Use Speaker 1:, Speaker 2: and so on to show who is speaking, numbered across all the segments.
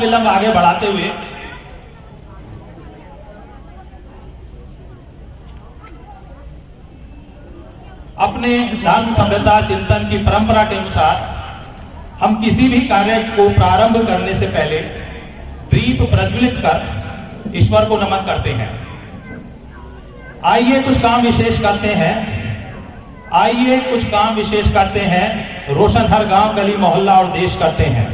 Speaker 1: विलंब आगे बढ़ाते हुए अपने धर्म सभ्यता चिंतन की परंपरा के अनुसार हम किसी भी कार्य को प्रारंभ करने से पहले दीप प्रज्वलित कर ईश्वर को नमन करते हैं। आइए कुछ काम विशेष करते हैं, रोशन हर गांव गली मोहल्ला और देश करते हैं।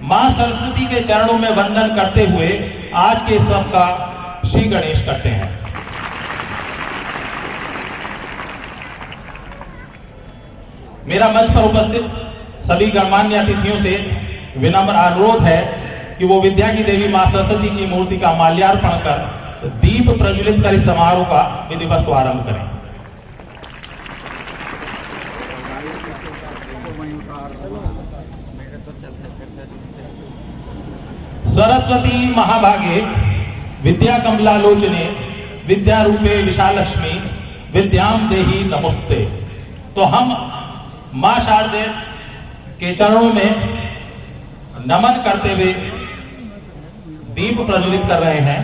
Speaker 1: मां सरस्वती के चरणों में वंदन करते हुए आज के सब का श्री गणेश करते हैं। मेरा मंच पर उपस्थित सभी गणमान्य अतिथियों से विनम्र अनुरोध है कि वो विद्या की देवी मां सरस्वती की मूर्ति का माल्यार्पण कर दीप प्रज्वलित कर इस समारोह का विधिवत शुभारंभ करें। सरस्वती महाभागे विद्या कमलालोचने विद्या रूपे विशालक्ष्मी विद्याम देहि नमस्ते। तो हम मां शारदे के चरणों में नमन करते हुए दीप प्रज्वलित कर रहे हैं।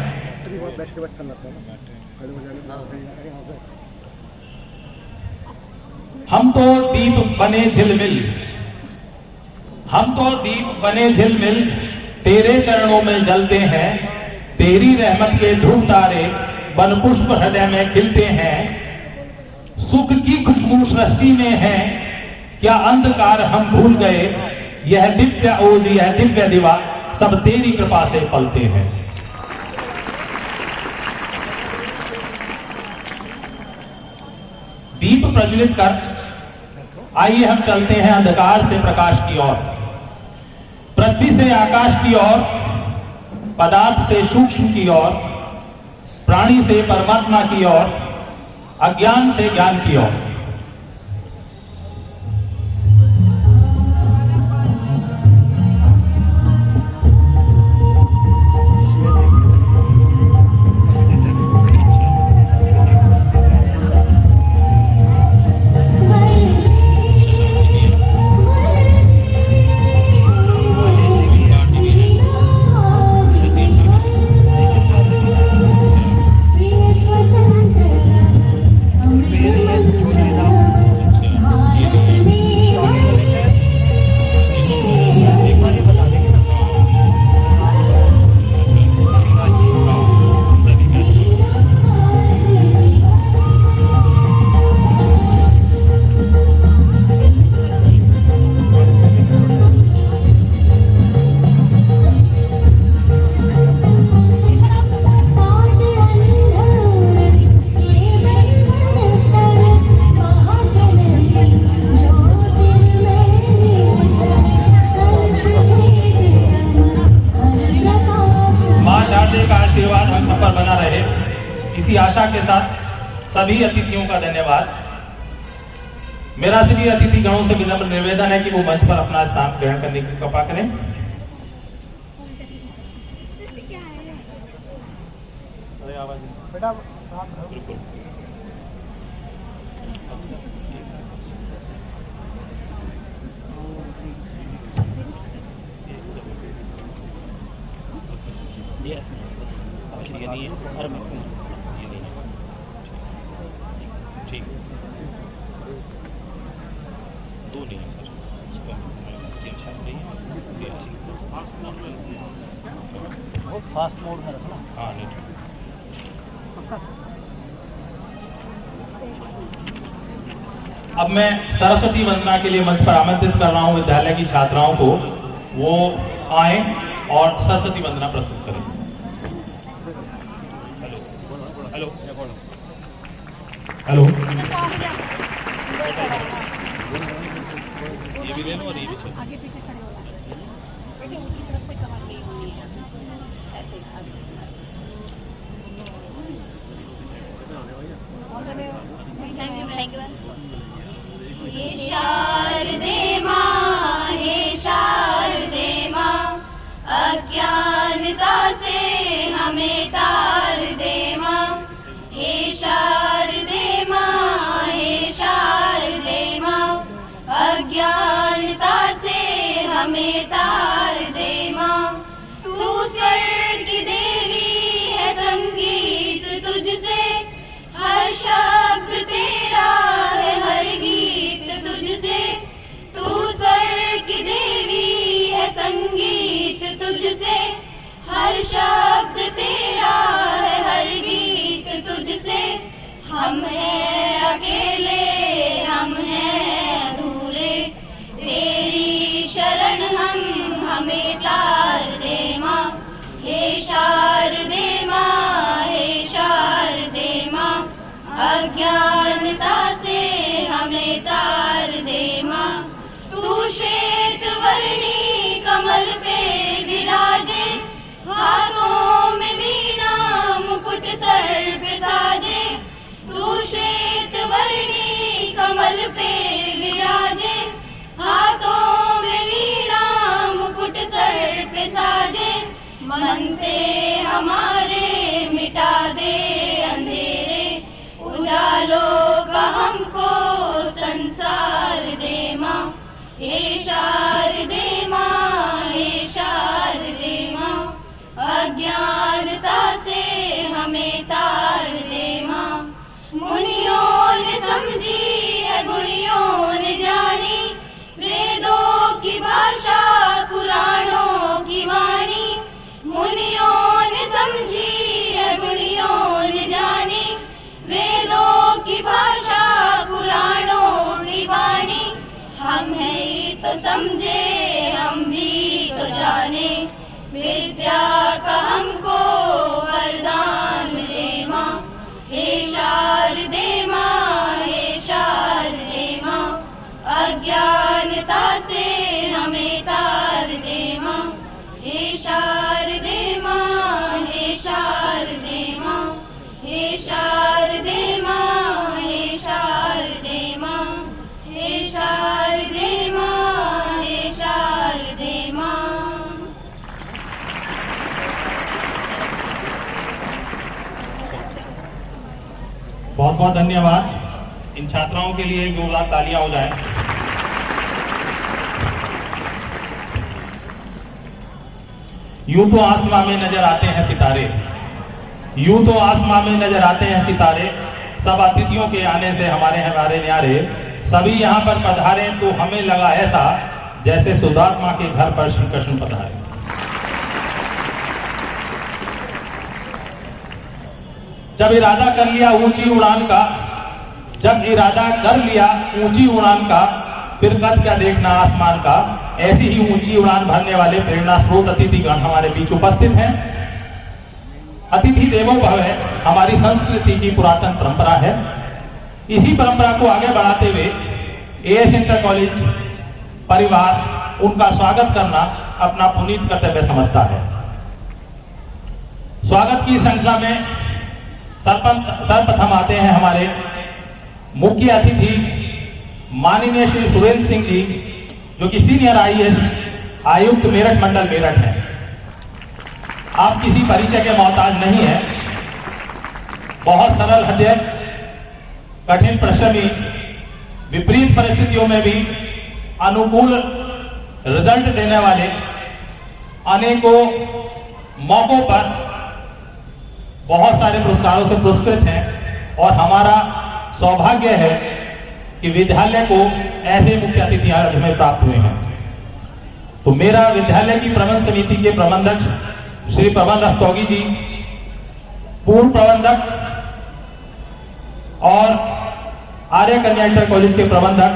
Speaker 1: हम तो दीप बने झिलमिल तेरे चरणों में जलते हैं। तेरी रहमत के ध्रुव तारे बन पुष्प हृदय में खिलते हैं। सुख की खुशबू सृष्टि में है, क्या अंधकार हम भूल गए। यह दिव्य ओज यह दिव्य दिवा सब तेरी कृपा से फलते हैं। दीप प्रज्वलित कर आइए हम चलते हैं अंधकार से प्रकाश की ओर, पृथ्वी से आकाश की ओर, पदार्थ से सूक्ष्म की ओर, प्राणी से परमात्मा की ओर, अज्ञान से ज्ञान की ओर। इसी आशा के साथ सभी अतिथियों का धन्यवाद। मेरा सभी अतिथि गणों से विनम्र निवेदन है कि वो मंच पर अपना स्थान ग्रहण करने की कृपा करें। बिल्कुल। ठीक दो नहीं बहुत फास्ट मोड में रखना। हाँ नहीं अब मैं सरस्वती वंदना के लिए मंच पर आमंत्रित कर रहा हूं विद्यालय की छात्राओं को, वो आए और सरस्वती वंदना प्रस्तुत करें। हेलो हेलो ये भी ले लो और ये भी आगे पीछे खड़े हो बेटे उनकी तरफ से कवर नहीं होनी है ऐसे थैंक यू। हे शारदे मां अज्ञानता से हमें तार दे मां। हे शारदे मां अज्ञानता से हमें तार दे मां।
Speaker 2: पे विराजे, हाथों में वीणा मुकुट सर पे साजे, मन से हमारे मिटा दे अंधेरे, उजालों का हमको संसार दे माँ, हे शारदे माँ, हे शारदे माँ, अज्ञानता से हमें तार दे माँ। मुनियों ने समझी है, गुणियों ने जानी, वेदों की भाषा पुराणों की वाणी, मुनियों ने समझी है, गुणियों ने जानी, वेदों की भाषा पुराणों की वाणी, हम है ही तो समझे, हम भी तो जाने, विद्या का हमको वरदान दे माँ, हे शारदे माँ, हे शारदे माँ, अज्ञानता से हमें तार दे माँ, हे शारदे माँ, हे शारदे माँ, हे शारदे माँ, हे शारदे माँ, हे शारदे माँ, हे शारदे माँ।
Speaker 1: बहुत बहुत धन्यवाद। इन छात्राओं के लिए 2 लाख तालियां हो जाए। यूं तो आसमां में नजर आते हैं सितारे, यूं तो आसमां में नजर आते हैं सितारे, सब अतिथियों के आने से हमारे न्यारे, सभी यहाँ पर पधारे तो हमें लगा ऐसा जैसे सुदामा के घर पर श्री कृष्ण पधारे। जब इरादा कर लिया ऊंची उड़ान का, जब इरादा कर लिया ऊंची उड़ान का, फिर कद क्या देखना आसमान का। ऐसी ही ऊंची उड़ान भरने वाले प्रेरणा स्रोत अतिथिगण हमारे बीच उपस्थित हैं। अतिथि देवो भव है, हमारी संस्कृति की पुरातन परंपरा है। इसी परंपरा को आगे बढ़ाते हुए एएस इंटर कॉलेज परिवार उनका स्वागत करना अपना पुनीत कर्तव्य समझता है। स्वागत की श्रृंखला में सर्वप्रथम आते हैं हमारे मुख्य अतिथि माननीय श्री सुरेंद्र सिंह जी, जो कि सीनियर आईएएस आयुक्त मेरठ मंडल मेरठ है। आप किसी परिचय के मोहताज नहीं है। बहुत सरल हृदय, कठिन परिश्रमी, विपरीत परिस्थितियों में भी अनुकूल रिजल्ट देने वाले, अनेकों मौकों पर बहुत सारे पुरस्कारों से पुरस्कृत हैं और हमारा सौभाग्य है कि विद्यालय को ऐसे मुख्य अतिथि आज हमें प्राप्त हुए हैं। तो मेरा विद्यालय की प्रबंध समिति के प्रबंधक श्री प्रबंध रस्तोगी जी, पूर्व प्रबंधक और आर्य कन्या इंटर कॉलेज के प्रबंधक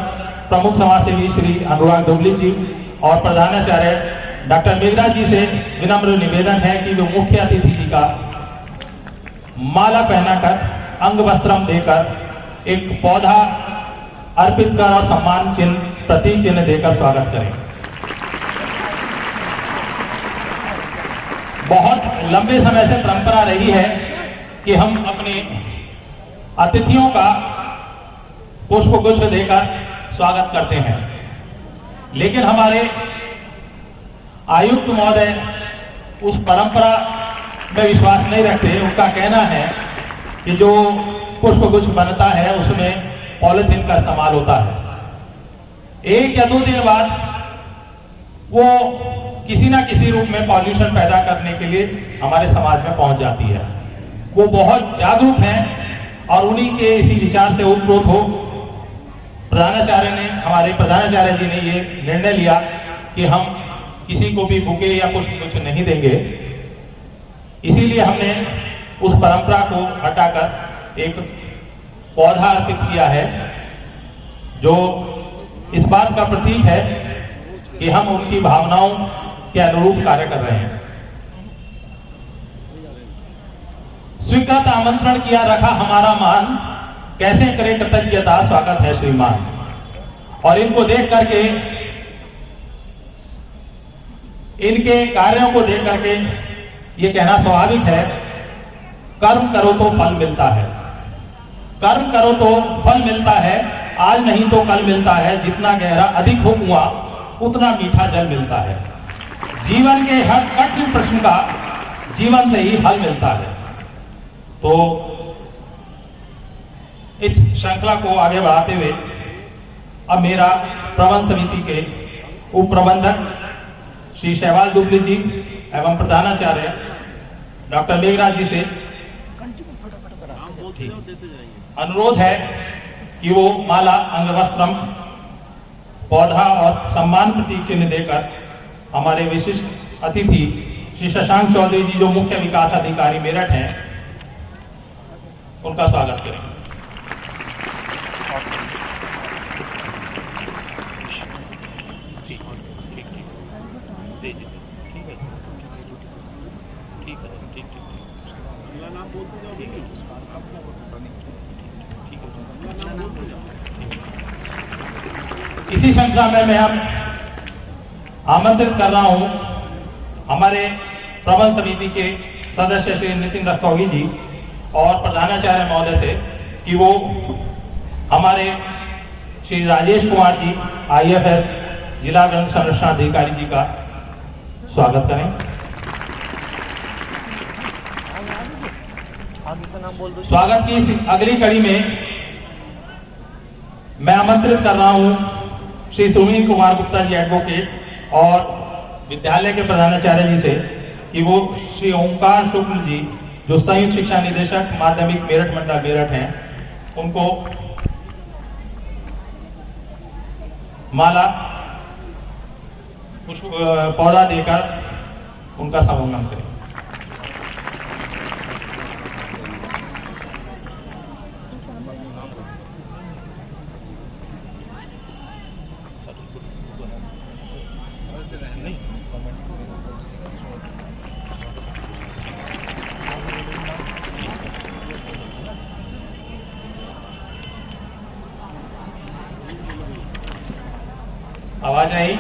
Speaker 1: प्रमुख समाजसेवी श्री अनुराग डोगली जी और प्रधानाचार्य डॉक्टर मेघराज जी से विनम्र निवेदन है कि वो मुख्य अतिथि जी का माला पहनाकर, अंग वस्त्रम देकर, एक पौधा अर्पित कर और सम्मान चिन्ह, प्रतीक चिन्ह देकर स्वागत करें। बहुत लंबे समय से परंपरा रही है कि हम अपने अतिथियों का पुष्पगुच्छ देकर स्वागत करते हैं, लेकिन हमारे आयुक्त महोदय उस परंपरा में विश्वास नहीं रखते। उनका कहना है कि जो पुष्पगुच्छ बनता है उसमें पॉलिथीन का इस्तेमाल होता है। 1 या 2 दिन बाद वो किसी ना किसी रूप में पॉल्यूशन पैदा करने के लिए हमारे समाज में पहुंच जाती है। वो बहुत जागरूक हैं और उन्हीं के इसी विचार से उत्प्रोत हो प्रधानाचार्य ने, हमारे प्रधानाचार्य जी ने ये निर्णय लिया कि हम किसी को भी बुके या पुष्पगुच्छ नहीं देंगे। इसीलिए हमने उस परंपरा को हटाकर एक पौधा अर्पित किया है, जो इस बात का प्रतीक है कि हम उनकी भावनाओं के अनुरूप कार्य कर रहे हैं। स्वीकृत आमंत्रण किया रखा हमारा मान, कैसे करें कृतज्ञता, स्वागत है श्रीमान। और इनको देख करके, इनके कार्यों को देख करके ये कहना स्वाभाविक है, कर्म करो तो फल मिलता है, कर्म करो तो फल मिलता है। आज नहीं तो कल मिलता है, जितना गहरा अधिक हो कुआं उतना मीठा जल मिलता है। जीवन के हर कठिन प्रश्न का जीवन से ही हल मिलता है। तो इस श्रृंखला को आगे बढ़ाते हुए अब मेरा प्रबंध समिति के उप प्रबंधक श्री शैवाल दुबली जी एवं प्रधानाचार्य डॉक्टर मेघराज जी से अनुरोध है कि वो माला, अंगवस्त्रम, पौधा और सम्मान प्रतीक चिन्ह देकर हमारे विशिष्ट अतिथि श्री शशांक चौधरी जी जो मुख्य विकास अधिकारी मेरठ हैं उनका स्वागत करें। इसी श्रृंखला में मैं अब आमंत्रित कर रहा हूं हमारे प्रबंध समिति के सदस्य श्री नितिन रस्तोगी जी और प्रधानाचार्य महोदय से कि वो हमारे श्री राजेश कुमार जी IFS जिला वन संरक्षण अधिकारी जी का स्वागत करें। स्वागत की इस अगली कड़ी में मैं आमंत्रित कर रहा हूं श्री सुनील कुमार गुप्ता जी एडवोकेट और विद्यालय के प्रधानाचार्य जी से कि वो श्री ओंकार शुक्ल जी जो संयुक्त शिक्षा निदेशक माध्यमिक मेरठ मंडल मेरठ हैं उनको माला पौधा देकर उनका सम्मान करें। आवाज आई?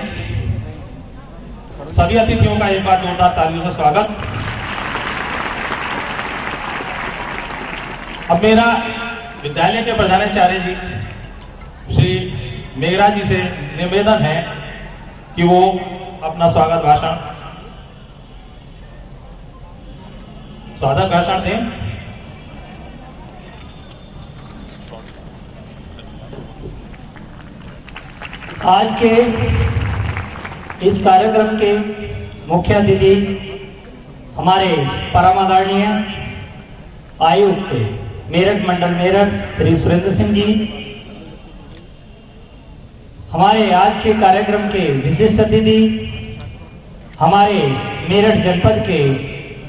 Speaker 1: सभी अतिथियों का एक बार जोरदार तालियों से स्वागत। अब मेरा विद्यालय के प्रधानाचार्य जी श्री मेघराज जी से निवेदन है कि वो अपना स्वागत भाषण दें।
Speaker 3: आज के इस कार्यक्रम के मुख्य अतिथि हमारे परम आदरणीय आयुक्त मेरठ मंडल मेरठ श्री सुरेंद्र सिंह जी, हमारे आज के कार्यक्रम के विशिष्ट अतिथि हमारे मेरठ जनपद के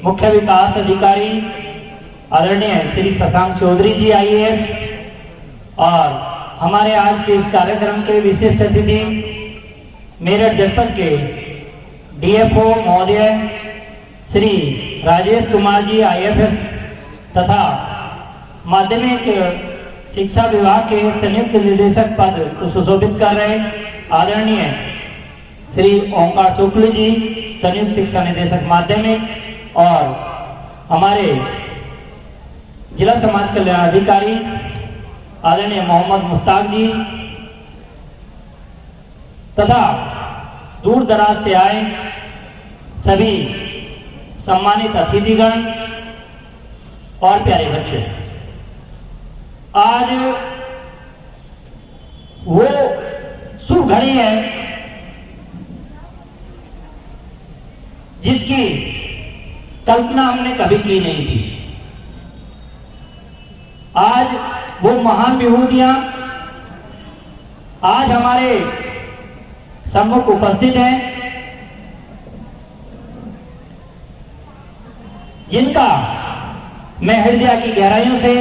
Speaker 3: मुख्य विकास अधिकारी आदरणीय श्री शशांक चौधरी जी IAS और हमारे आज के इस कार्यक्रम के विशिष्ट अतिथि मेरठ जनपद के DFO महोदय श्री राजेश कुमार जी IFS तथा माध्यमिक शिक्षा विभाग के संयुक्त निदेशक पद को सुशोभित कर रहे आदरणीय श्री ओंकार शुक्ल जी संयुक्त शिक्षा निदेशक माध्यमिक और हमारे जिला समाज कल्याण अधिकारी आदरणीय मोहम्मद मुश्ताक जी तथा दूर दराज से आए सभी सम्मानित अतिथिगण और प्यारे बच्चे, आज वो शुभ घड़ी है जिसकी कल्पना हमने कभी की नहीं थी। आज वो महान विभूतियां आज हमारे सम्मुख उपस्थित हैं, जिनका मैं हृदय की गहराइयों से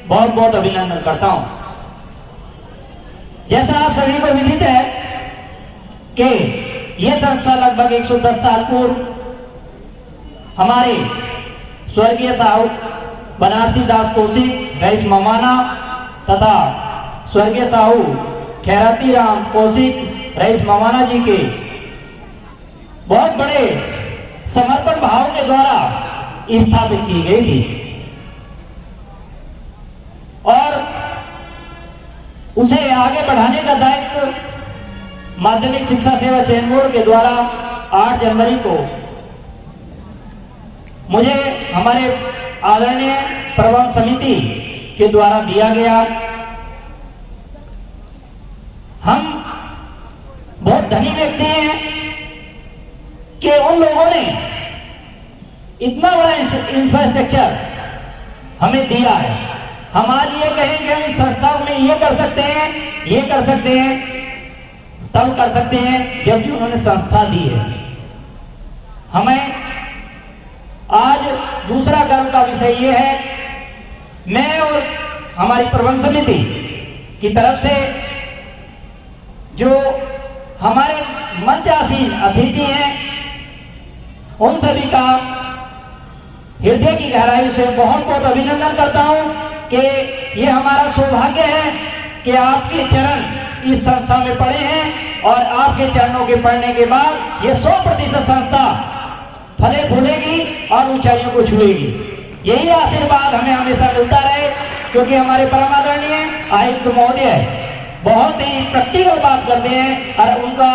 Speaker 3: बहुत बहुत अभिनंदन करता हूं। जैसा आप सभी को विदित है कि यह संस्था लगभग 110 साल पूर्व हमारे स्वर्गीय साहू बनारसी दास कौशिक रईस मवाना तथा स्वर्गीय साहू खैराती राम कौशिक रईस मवाना जी के बहुत बड़े समर्पण भाव के द्वारा स्थापित की गई थी और उसे आगे बढ़ाने का दायित्व माध्यमिक शिक्षा सेवा चयन बोर्ड के द्वारा 8 जनवरी को मुझे हमारे आदरणीय प्रबंध समिति के द्वारा दिया गया। हम बहुत धनी व्यक्ति हैं कि उन लोगों ने इतना बड़ा इंफ्रास्ट्रक्चर हमें दिया है। हम आज ये कहें कि हम इस संस्थाओं में ये कर सकते हैं, ये कर सकते हैं, तब कर सकते हैं जबकि उन्होंने संस्था दी है हमें। आज दूसरा गर्व का विषय ये है, मैं और हमारी प्रबंध समिति की तरफ से जो हमारे मंचासीन अतिथि हैं उन सभी का हृदय की गहराई से बहुत बहुत अभिनंदन करता हूं कि ये हमारा सौभाग्य है कि आपके चरण इस संस्था में पड़े हैं और आपके चरणों के पढ़ने के बाद ये 100% संस्था फले फूलेगी और ऊंचाइयों को छुएगी। यही आशीर्वाद हमें हमेशा मिलता रहे, क्योंकि हमारे परम आदरणीय आयुक्त महोदय बहुत ही प्रैक्टिकल बात करते हैं और उनका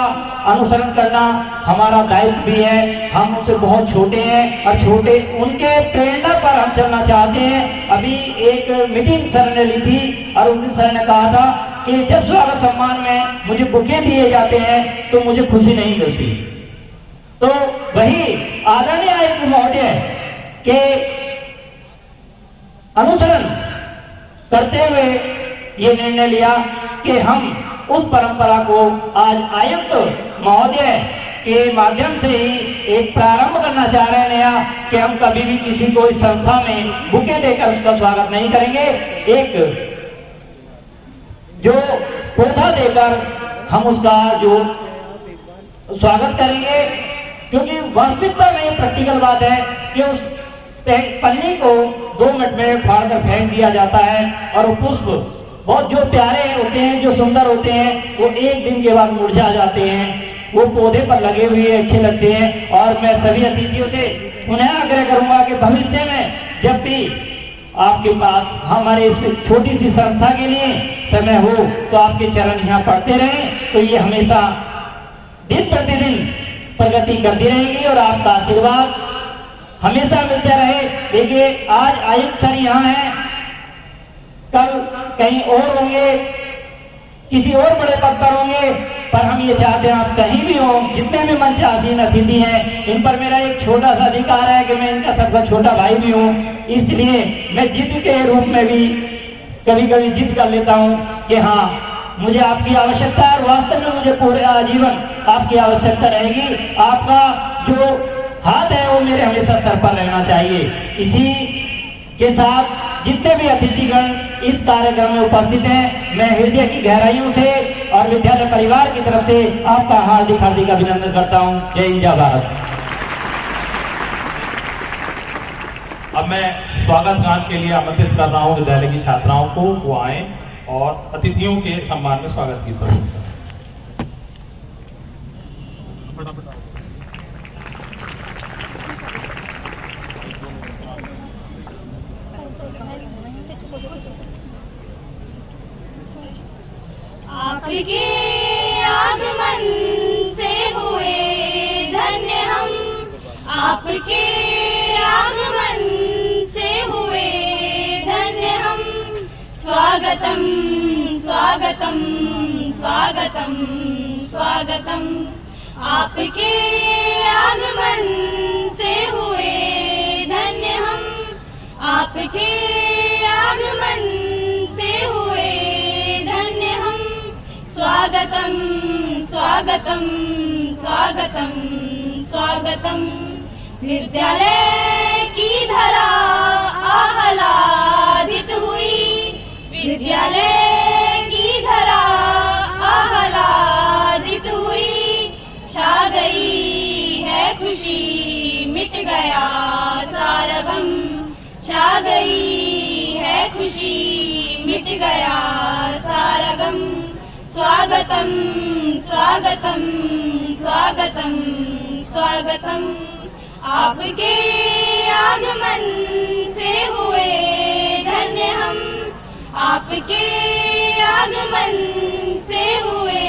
Speaker 3: अनुसरण करना हमारा दायित्व भी है। हम उनसे बहुत छोटे हैं और छोटे उनके प्रेरणा पर हम चलना चाहते हैं। अभी एक मीटिंग सर ने ली थी और उस दिन सर ने कहा था कि जब स्वागत सम्मान में मुझे बुके दिए जाते हैं तो मुझे खुशी नहीं मिलती। तो वही आदरणीय आयुक्त महोदय के अनुसरण करते हुए ये निर्णय लिया कि हम उस परंपरा को आज आयुक्त महोदय के माध्यम से ही एक प्रारंभ करना चाह रहे हैं नया, कि हम कभी भी किसी को इस संस्था में बुके देकर उसका स्वागत नहीं करेंगे। एक जो पौधा देकर हम उसका जो स्वागत करेंगे, क्योंकि वास्तविकता में प्रैक्टिकल बात है कि उस पन्नी को 2 मिनट में फाड़कर फेंक दिया जाता है और वो पुष्प बहुत जो प्यारे होते हैं, जो सुंदर होते हैं, वो एक दिन के बाद मुरझा जाते हैं। वो पौधे पर लगे हुए अच्छे लगते हैं। और मैं सभी अतिथियों से पुनः आग्रह करूंगा कि भविष्य में जब भी आपके पास हमारे इस छोटी सी संस्था के लिए समय हो तो आपके चरण यहाँ पढ़ते रहें, तो ये हमेशा दिन प्रतिदिन प्रगति करती रहेगी और आपका आशीर्वाद हमेशा मिलता रहे। देखिए आज आयुक्त सर यहाँ हैं, कल कहीं और होंगे, किसी और बड़े पद पर होंगे, पर हम ये चाहते हैं आप कहीं भी हो, जितने भी मंच आसीन अतिथि हैं, इन पर मेरा एक छोटा सा अधिकार है कि मैं इनका सबसे छोटा भाई भी हूँ। इसलिए मैं जिद के रूप में भी कभी कभी जिद कर लेता हूँ कि हाँ मुझे आपकी आवश्यकता है, और वास्तव में मुझे पूरे आजीवन आपकी आवश्यकता रहेगी। आपका जो हाथ है वो मेरे हमेशा सर पर रहना चाहिए। इसी के साथ जितने भी अतिथिगण इस कार्यक्रम में उपस्थित हैं, मैं हृदय की गहराइयों से और विद्यालय परिवार की तरफ से आपका हार्दिक हार्दिक अभिनंदन करता हूं। जय हिंद, जय भारत।
Speaker 1: अब मैं स्वागत गान के लिए आमंत्रित कर रहा हूं विद्यालय की छात्राओं को, वो आए और अतिथियों के सम्मान में स्वागत गीत प्रस्तुत करें।
Speaker 2: आपके आगमन से हुए धन्य हम, आपके आगमन से हुए धन्य हम। स्वागतम स्वागतम स्वागतम स्वागतम, आपके आगमन से हुए धन्य हम, आपके आगमन से हुए धन्य हम। स्वागतम स्वागतम स्वागतम स्वागतम, विद्यालय की धरा आह्लादित हुई, विद्यालय की धरा आह्लादित हुई। छा गई है खुशी, मिट गया सारा गम, छा गई है खुशी, मिट गया सारा गम। स्वागतम स्वागतम स्वागतम स्वागतम, आपके आगमन से हुए धन्य हम, आपके आगमन से हुए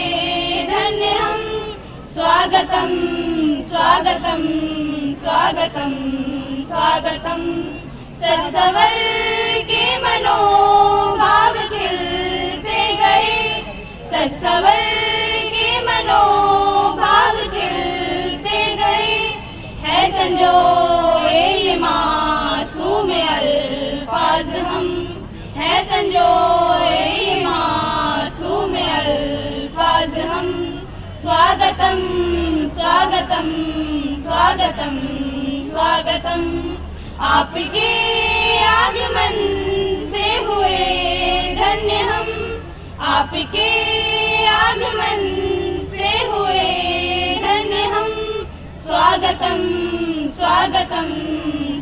Speaker 2: धन्य हम। स्वागतम स्वागतम स्वागतम स्वागतम। सत्सवर के मनोभाव खिलते गए, सत्सवर के मनोभाव खिलते गए। है संजोए ये मासूम अल्फाज हम, है संजोए ये मासूम अल्फाज हम। स्वागतम स्वागतम स्वागतम स्वागतम। आपके आगमन से हुए धन्य हम, आपके आगमन से हुए धन्य हम। स्वागतम स्वागतम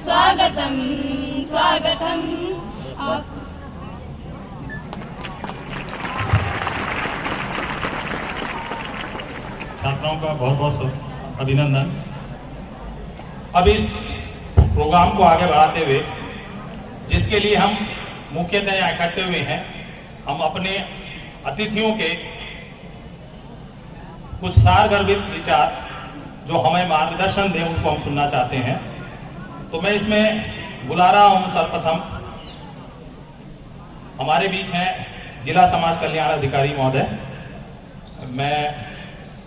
Speaker 2: स्वागतम स्वागतम।
Speaker 1: छात्राओं का बहुत बहुत अभिनंदन। अब इस प्रोग्राम को आगे बढ़ाते हुए, जिसके लिए हम मुख्यतः यहाँ इकट्ठे हुए हैं, हम अपने अतिथियों के कुछ सारगर्भित विचार जो हमें मार्गदर्शन दें, उनको हम सुनना चाहते हैं। तो मैं इसमें बुला रहा हूं सर्वप्रथम हमारे बीच हैं जिला समाज कल्याण अधिकारी महोदय। मैं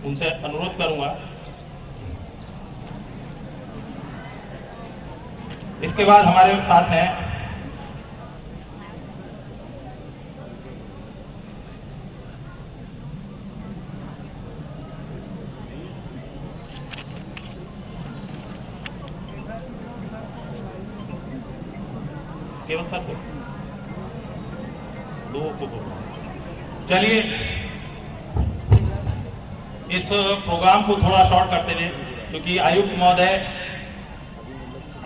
Speaker 1: उनसे अनुरोध करूंगा। इसके बाद हमारे साथ हैं केवल सर को, दो को। चलिए इस प्रोग्राम को थोड़ा शॉर्ट करते हुए, क्योंकि आयुक्त महोदय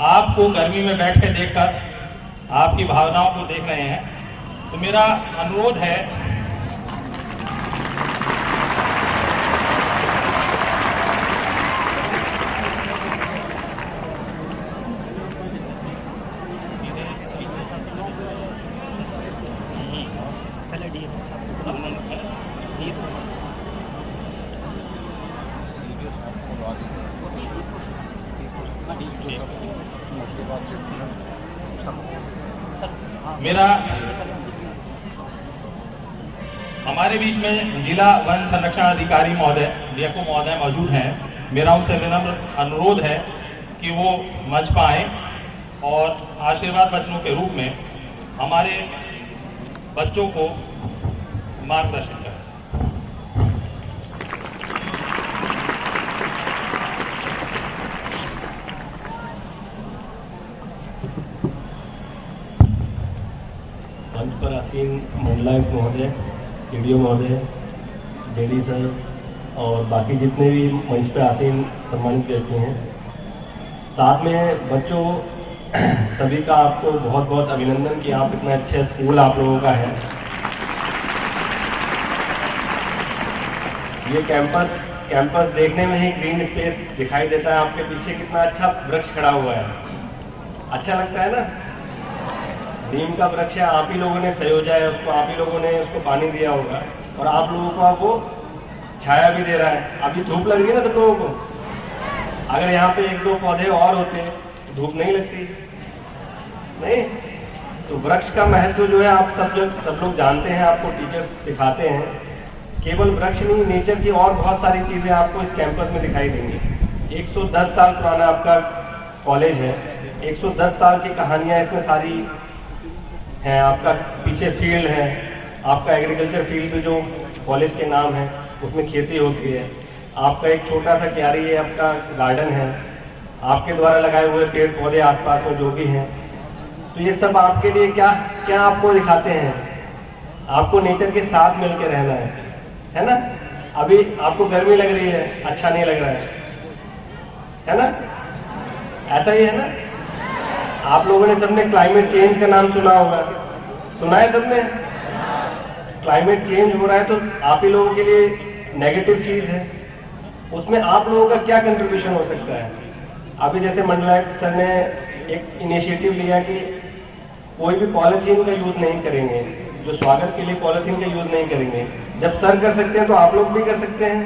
Speaker 1: आपको गर्मी में बैठ के देखकर आपकी भावनाओं को देख रहे हैं, तो मेरा अनुरोध है मेरा हमारे बीच में जिला वन संरक्षण अधिकारी महोदय डीएफओ महोदय मौजूद हैं। मेरा उनसे विनम्र अनुरोध है कि वो मंच पर आए और आशीर्वाद वचनों के रूप में हमारे बच्चों को मार्गदर्शन करें।
Speaker 4: मंच पर आसीन मंडलायुक्त महोदय, सीडीओ महोदय, जेडी सर और बाकी जितने भी मंच पर आसीन सम्मानित व्यक्ति हैं, साथ में बच्चों सभी का आपको बहुत बहुत अभिनंदन कि आप इतना अच्छा स्कूल आप लोगों का है। ये कैंपस देखने में ही ग्रीन स्पेस दिखाई देता है। आपके पीछे कितना अच्छा वृक्ष खड़ा हुआ है, अच्छा लगता है ना। नीम का वृक्ष है, आप ही लोगों ने संयोजा है उसको, आप ही लोगों ने उसको पानी दिया होगा और आप लोगों को वो छाया भी दे रहा है। अभी धूप लग रही है ना सब लोगों को। अगर यहाँ पे एक दो पौधे और होते तो धूप नहीं लगती, नहीं। तो वृक्ष का महत्व जो है आप सब लोग जानते हैं, आपको टीचर्स सिखाते हैं। केवल वृक्ष नहीं, नेचर की और बहुत सारी चीजें आपको इस कैंपस में दिखाई देंगी। 110 साल पुराना आपका कॉलेज है, 110 साल की कहानियां इसमें सारी हैं। आपका पीछे फील्ड है, आपका एग्रीकल्चर फील्ड जो कॉलेज के नाम है उसमें खेती होती है। आपका एक छोटा सा क्यारी है, आपका गार्डन है, आपके द्वारा लगाए हुए पेड़ पौधे आसपास में जो भी हैं। तो ये सब आपके लिए क्या क्या आपको दिखाते हैं, आपको नेचर के साथ मिलकर रहना है ना। अभी आपको गर्मी लग रही है, अच्छा नहीं लग रहा है ना, ऐसा ही है ना। आप लोगों ने सबने क्लाइमेट चेंज का नाम सुना होगा, सुना है सबने। क्लाइमेट चेंज हो रहा है तो आप ही लोगों के लिए नेगेटिव चीज है, उसमें आप लोगों का क्या कंट्रीब्यूशन हो सकता है। अभी जैसे मंडलायुक्त सर ने एक इनिशिएटिव लिया कि कोई भी पॉलिथीन का यूज नहीं करेंगे, जो स्वागत के लिए पॉलिथीन का यूज नहीं करेंगे। जब सर कर सकते हैं तो आप लोग भी कर सकते हैं।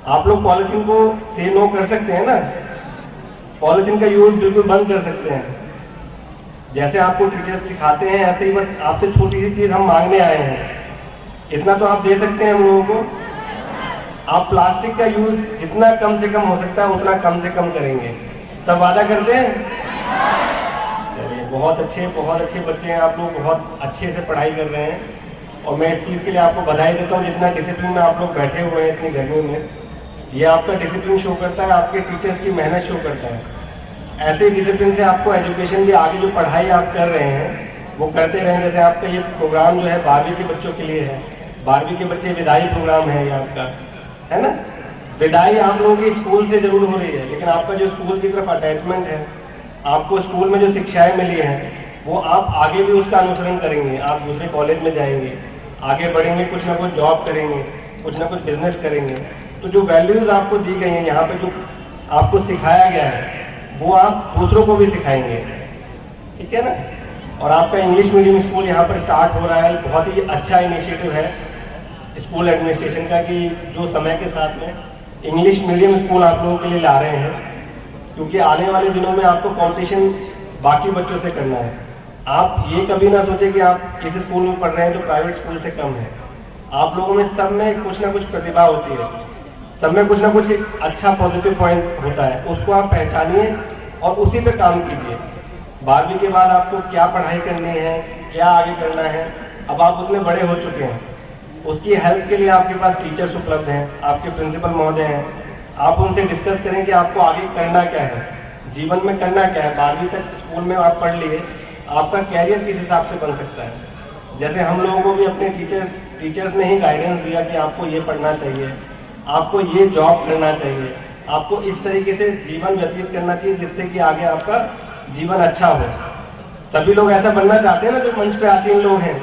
Speaker 4: आप लोग पॉलिथीन को से नो कर सकते हैं ना, पॉलिथीन का यूज बिल्कुल बंद कर सकते हैं। जैसे आपको टीचर्स सिखाते हैं ऐसे ही बस आपसे छोटी सी चीज हम मांगने आए हैं, इतना तो आप दे सकते हैं हम लोगों को। आप प्लास्टिक का यूज जितना कम से कम हो सकता है उतना कम से कम करेंगे। सब वादा करते हैं? चलिए बहुत अच्छे बच्चे हैं आप लोग, बहुत अच्छे से पढ़ाई कर रहे हैं और मैं इस चीज़ के लिए आपको बधाई देता हूँ। जितना डिसिप्लिन में आप लोग बैठे हुए हैं इतनी गर्मी में, ये आपका डिसिप्लिन शो करता है, आपके टीचर्स की मेहनत शो करता है। ऐसे डिसिप्लिन से आपको एजुकेशन भी आगे जो पढ़ाई आप कर रहे हैं वो करते रहें। जैसे आपका ये प्रोग्राम जो है 12वीं के बच्चों के लिए है, 12वीं के बच्चे विदाई प्रोग्राम है ये आपका, है ना। विदाई आप लोगों की स्कूल से जरूर हो रही है, लेकिन आपका जो स्कूल की तरफ अटैचमेंट है, आपको स्कूल में जो शिक्षाएं मिली हैं वो आप आगे भी उसका अनुसरण करेंगे। आप दूसरे कॉलेज में जाएंगे, आगे बढ़ेंगे, कुछ ना कुछ जॉब करेंगे, कुछ ना कुछ बिजनेस करेंगे। तो जो वैल्यूज आपको दी गई हैं यहाँ पे, जो आपको सिखाया गया है वो आप दूसरों को भी सिखाएंगे, ठीक है ना। और आपका इंग्लिश मीडियम स्कूल यहाँ पर स्टार्ट हो रहा है, बहुत ही अच्छा इनिशिएटिव है स्कूल एडमिनिस्ट्रेशन का कि जो समय के साथ में इंग्लिश मीडियम स्कूल आप लोगों के लिए ला रहे हैं, क्योंकि आने वाले दिनों में आपको कंपटीशन बाकी बच्चों से करना है। आप ये कभी ना सोचें कि आप किस स्कूल में पढ़ रहे हैं जो प्राइवेट स्कूल से कम है। आप लोगों में सब में कुछ ना कुछ प्रतिभा होती है, सब में कुछ ना कुछ एक अच्छा पॉजिटिव पॉइंट होता है, उसको आप पहचानिए और उसी पे काम कीजिए। 12वीं के बाद आपको क्या पढ़ाई करनी है, क्या आगे करना है, अब आप उतने बड़े हो चुके हैं, उसकी हेल्प के लिए आपके पास टीचर्स उपलब्ध हैं, आपके प्रिंसिपल महोदय हैं। आप उनसे डिस्कस करें कि आपको आगे करना क्या है, जीवन में करना क्या है। 12वीं तक स्कूल में आप पढ़ लिए, आपका कैरियर किस हिसाब से बन सकता है। जैसे हम लोगों को भी अपने टीचर्स ने ही गाइडेंस दिया कि आपको ये पढ़ना चाहिए, आपको ये जॉब करना चाहिए, आपको इस तरीके से जीवन व्यतीत करना चाहिए जिससे कि आगे आपका जीवन अच्छा हो। सभी लोग ऐसा बनना चाहते हैं ना, जो मंच पे आसीन लोग हैं,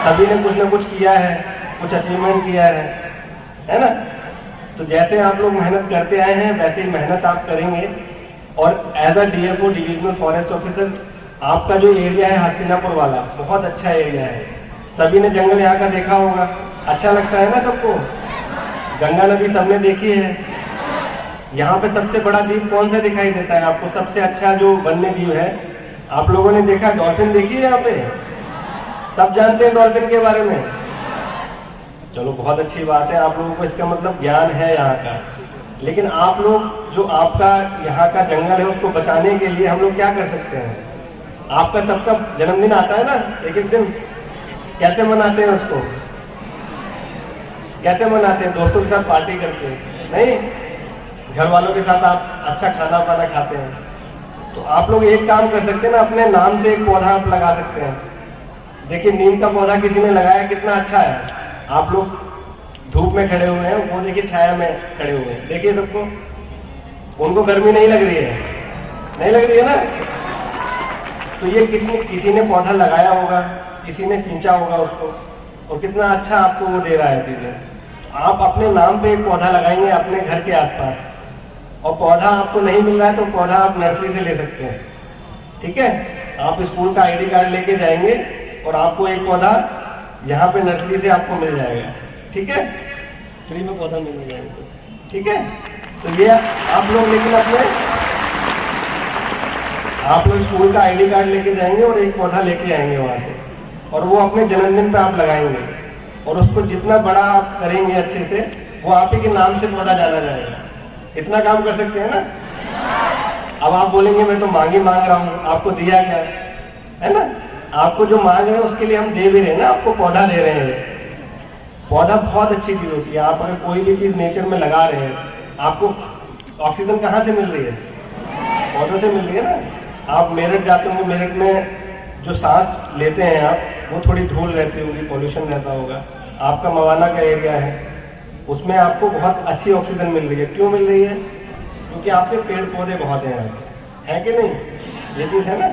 Speaker 4: सभी ने कुछ ना कुछ किया है, कुछ अचीवमेंट किया है ना। तो जैसे आप लोग मेहनत करते आए हैं वैसे ही मेहनत आप करेंगे। और as a DFO divisional forest officer, आपका जो एरिया है हस्तिनापुर वाला बहुत अच्छा एरिया है। सभी ने जंगल यहाँ का देखा होगा, अच्छा लगता है ना सबको। गंगा नदी सबने देखी है। यहाँ पे सबसे बड़ा जीव कौन सा दिखाई देता है आपको? सबसे अच्छा जो वन्य जीव है आप लोगों ने देखा, डॉल्फिन देखी है यहाँ पे? सब जानते हैं डॉल्फिन के बारे में? चलो बहुत अच्छी बात है, आप लोगों को इसका मतलब ज्ञान है यहाँ का। लेकिन आप लोग जो आपका यहाँ का जंगल है उसको बचाने के लिए हम लोग क्या कर सकते हैं? आपका सबका जन्मदिन आता है ना एक एक दिन, कैसे मनाते हैं उसको? कैसे मनाते हैं? दोस्तों के साथ पार्टी करते हैं? नहीं, घर वालों के साथ आप अच्छा खाना पाना खाते हैं। तो आप लोग एक काम कर सकते हैं ना, अपने नाम से एक पौधा आप लगा सकते हैं। देखिए नीम का पौधा किसी ने लगाया, कितना अच्छा है। आप लोग धूप में खड़े हुए हैं, वो देखिए छाया में खड़े हुए हैं, देखिए सबको, उनको गर्मी नहीं लग रही है, नहीं लग रही है ना। तो ये किसी ने पौधा लगाया होगा, किसी ने सींचा होगा उसको, और कितना अच्छा आपको वो दे रहा है चीजें। आप अपने नाम पे एक पौधा लगाएंगे अपने घर के आसपास, और पौधा आपको नहीं मिल रहा है तो पौधा आप नर्सरी से ले सकते हैं, ठीक है। आप स्कूल का आईडी कार्ड लेके जाएंगे और आपको एक पौधा यहाँ पे नर्सरी से आपको मिल जाएगा, ठीक है, फ्री में पौधा मिल जाएगा, ठीक है। तो ये आप लोग लेकिन आप लोग स्कूल का आईडी कार्ड लेके जाएंगे और एक पौधा लेके आएंगे वहां से, और वो अपने जन्मदिन पे आप लगाएंगे, और उसको जितना बड़ा आप करेंगे अच्छे से, वो आप ही के नाम से पौधा जाना जाएगा। इतना काम कर सकते हैं ना। अब आप बोलेंगे मैं तो मांग रहा हूँ, आपको दिया क्या है ना। आपको जो मांग रहे हैं उसके लिए हम दे भी रहे हैं ना, आपको पौधा दे रहे हैं। पौधा बहुत अच्छी चीज होती है। आप अगर कोई भी चीज नेचर में लगा रहे हैं, आपको ऑक्सीजन कहाँ से मिल रही है? पौधों से मिल रही है ना। आप मेरठ जाते होंगे, मेरठ में जो सांस लेते हैं आप, वो थोड़ी धूल रहती होगी, पॉल्यूशन रहता होगा। आपका मवाना का एरिया है, उसमें आपको बहुत अच्छी ऑक्सीजन मिल रही है। क्यों मिल रही है? क्योंकि आपके पेड़ पौधे बहुत हैं यहाँ, है कि नहीं? ये चीज है ना।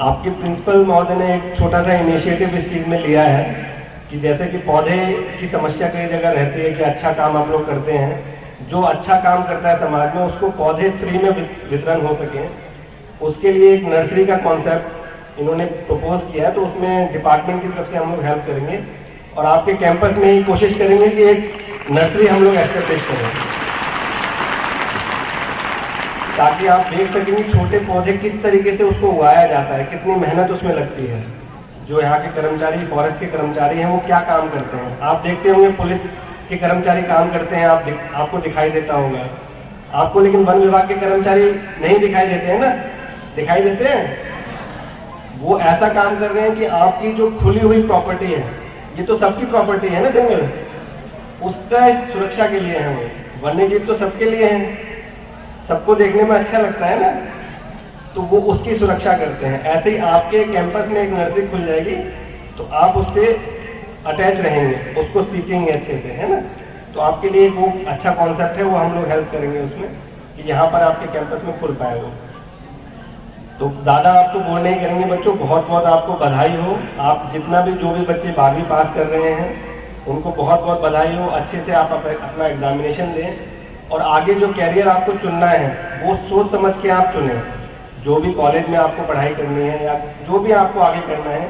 Speaker 4: आपके प्रिंसिपल महोदय ने एक छोटा सा इनिशिएटिव इस चीज में लिया है कि जैसे कि पौधे की समस्या कई जगह रहती है कि अच्छा काम आप लोग करते हैं, जो अच्छा काम करता है समाज में उसको पौधे फ्री में वितरण हो सके, उसके लिए एक नर्सरी का कॉन्सेप्ट इन्होंने प्रपोज किया है। तो उसमें डिपार्टमेंट की तरफ से हम लोग हेल्प करेंगे और आपके कैंपस में ही कोशिश करेंगे कि एक नर्सरी हम लोग एस्टेब्लिश करें, ताकि आप देख सकेंगे छोटे पौधे किस तरीके से उसको उगाया जाता है, कितनी मेहनत उसमें लगती है। जो यहाँ के कर्मचारी, फॉरेस्ट के कर्मचारी हैं, वो क्या काम करते हैं। आप देखते होंगे पुलिस के कर्मचारी काम करते हैं, आपको दिखाई देता होगा आपको, लेकिन वन विभाग के कर्मचारी नहीं दिखाई देते हैं ना, दिखाई देते हैं। वो ऐसा काम कर रहे हैं कि आपकी जो खुली हुई प्रॉपर्टी है, ये तो सबकी प्रॉपर्टी है ना जंगल, उसका सुरक्षा के लिए है। वो वन्य जीव तो सबके लिए हैं, सबको देखने में अच्छा लगता है ना, तो वो उसकी सुरक्षा करते हैं। ऐसे ही आपके कैंपस में एक नर्सरी खुल जाएगी तो आप उससे अटैच रहेंगे, उसको सीखेंगे अच्छे से, है ना। तो आपके लिए वो अच्छा कॉन्सेप्ट है, वो हम लोग हेल्प करेंगे उसमें कि यहाँ पर आपके कैंपस में खुल पाए वो। तो ज़्यादा आपको बोल नहीं करेंगे बच्चों, बहुत बहुत आपको बधाई हो। आप जितना भी जो भी बच्चे 12वीं पास कर रहे हैं उनको बहुत बहुत बधाई हो। अच्छे से आप अपना एग्जामिनेशन दें और आगे जो कैरियर आपको चुनना है वो सोच समझ के आप चुनें। जो भी कॉलेज में आपको पढ़ाई करनी है या जो भी आपको आगे करना है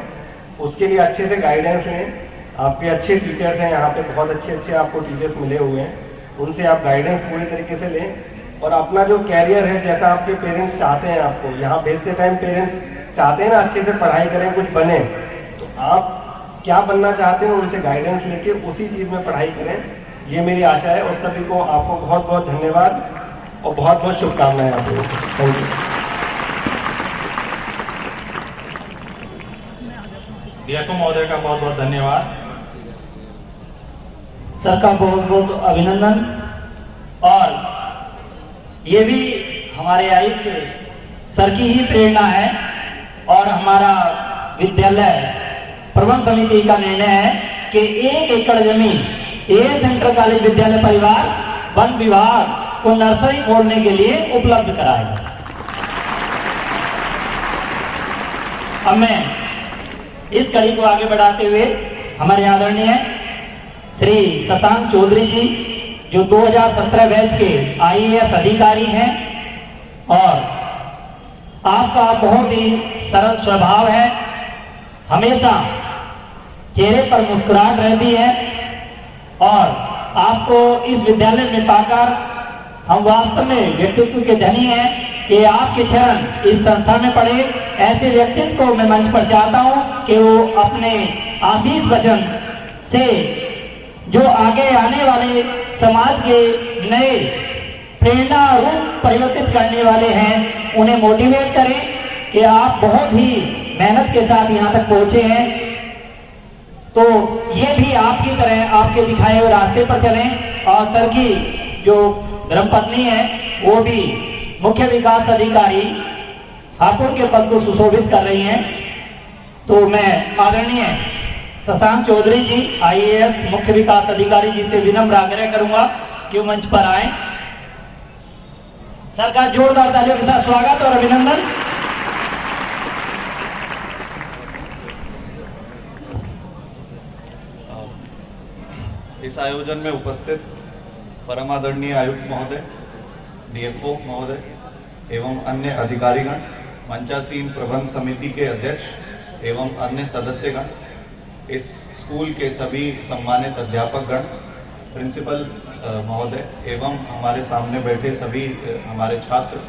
Speaker 4: उसके लिए अच्छे से गाइडेंस लें। आपके अच्छे टीचर्स हैं यहाँ पे, बहुत अच्छे आपको टीचर्स मिले हुए हैं, उनसे आप गाइडेंस पूरी तरीके से लें। और अपना जो कैरियर है, जैसा आपके पेरेंट्स चाहते हैं आपको यहाँ भेजते टाइम, पेरेंट्स चाहते हैं ना अच्छे से पढ़ाई करें, कुछ बने, तो आप क्या बनना चाहते हैं उनसे गाइडेंस लेके उसी चीज़ में पढ़ाई करें, ये मेरी आशा है। और सभी को आपको बहुत बहुत धन्यवाद और बहुत बहुत शुभकामनाएं आप लोगों को। Thank you.
Speaker 1: डीएफओ महोदय का बहुत बहुत धन्यवाद।
Speaker 3: सर का बहुत बहुत अभिनंदन। और ये भी हमारे आयुक्त सर की ही प्रेरणा है और हमारा विद्यालय प्रबंध समिति का निर्णय है कि 1 एकड़ जमीन एएस इंटर कॉलेज विद्यालय परिवार वन विभाग को नर्सरी खोलने के लिए उपलब्ध कराएगा। अब मैं इस कड़ी को आगे बढ़ाते हुए हमारे आदरणीय श्री शशांक चौधरी जी, जो 2017 बैच के आईएएस अधिकारी हैं और आपका बहुत ही सरल स्वभाव है, हमेशा चेहरे पर मुस्कुराहट रहती है और आपको इस विद्यालय में पाकर हम वास्तव में व्यक्तित्व के धनी हैं कि आपके चरण इस संस्था में पड़े। ऐसे व्यक्तित्व को मैं मंच पर चाहता हूं कि वो अपने आशीष वचन से जो आगे आने वाले समाज के नए प्रेरणा रूप परिवर्तित करने वाले हैं उन्हें मोटिवेट करें कि आप बहुत ही मेहनत के साथ यहाँ तक पहुंचे हैं, तो ये भी आपकी तरह आपके दिखाए हुए रास्ते पर चलें। और सर की जो धर्मपत्नी है वो भी मुख्य विकास अधिकारी हापुड़ के पद को सुशोभित कर रही हैं। तो मैं आदरणीय शशांक चौधरी जी आईएएस मुख्य विकास अधिकारी जी से विनम्र आग्रह करूंगा कि वो मंच पर आए। सर का जोरदार तालियों के साथ स्वागत और अभिनंदन।
Speaker 5: इस आयोजन में उपस्थित परमादरणीय आयुक्त महोदय, डीएफओ महोदय एवं अन्य अधिकारीगण, मंचासीन प्रबंध समिति के अध्यक्ष एवं अन्य सदस्यगण, इस स्कूल के सभी सम्मानित अध्यापकगण, प्रिंसिपल महोदय एवं हमारे सामने बैठे सभी हमारे छात्र,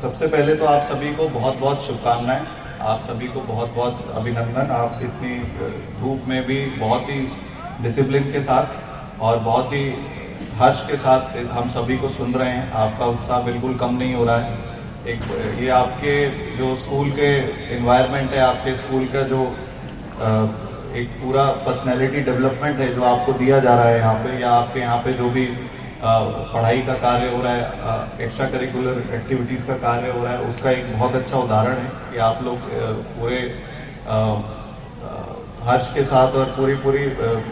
Speaker 5: सबसे पहले तो आप सभी को बहुत बहुत शुभकामनाएं, आप सभी को बहुत बहुत अभिनंदन। आप इतनी धूप में भी बहुत ही डिसिप्लिन के साथ और बहुत ही हर्ष के साथ हम सभी को सुन रहे हैं। आपका उत्साह बिल्कुल कम नहीं हो रहा है। ये आपके जो स्कूल के एनवायरनमेंट है, आपके स्कूल का जो एक पूरा पर्सनैलिटी डेवलपमेंट है जो आपको दिया जा रहा है यहाँ पे, या आपके यहाँ पे जो भी पढ़ाई का कार्य हो रहा है, एक्स्ट्रा करिकुलर एक्टिविटीज़ का कार्य हो रहा है, उसका एक बहुत अच्छा उदाहरण है कि आप लोग पूरे हर्ष के साथ और पूरी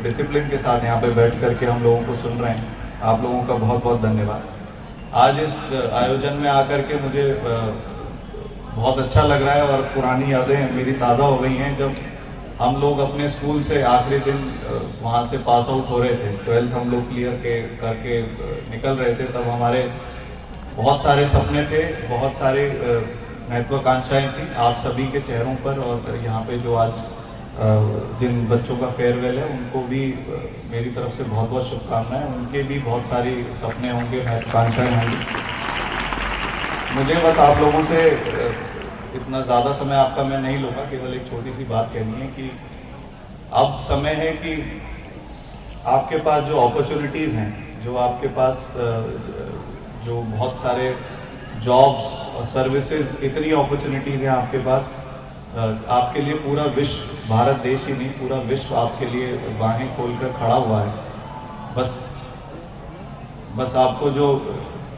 Speaker 5: डिसिप्लिन के साथ यहाँ पे बैठ करके हम लोगों को सुन रहे हैं। आप लोगों का बहुत बहुत धन्यवाद। आज इस आयोजन में आकर के मुझे बहुत अच्छा लग रहा है और पुरानी यादें मेरी ताज़ा हो गई हैं। जब हम लोग अपने स्कूल से आखिरी दिन वहाँ से पास आउट हो रहे थे, 12th हम लोग क्लियर करके निकल रहे थे, तब हमारे बहुत सारे सपने थे, बहुत सारे महत्वाकांक्षाएं थी आप सभी के चेहरों पर। और यहाँ पे जो आज जिन बच्चों का फेयरवेल है उनको भी मेरी तरफ से बहुत बहुत शुभकामनाएं। उनके भी बहुत सारी सपने होंगे, महत्वाकांक्षाएं होंगी। मुझे बस आप लोगों से इतना ज़्यादा समय आपका मैं नहीं लूँगा, केवल एक छोटी सी बात कहनी है कि अब समय है कि आपके पास जो अपॉर्चुनिटीज़ हैं, जो आपके पास जो बहुत सारे जॉब्स और सर्विसेज, इतनी अपॉर्चुनिटीज़ हैं आपके पास, आपके लिए पूरा विश्व, भारत देश ही नहीं पूरा विश्व आपके लिए बाहें खोलकर खड़ा हुआ है। बस आपको जो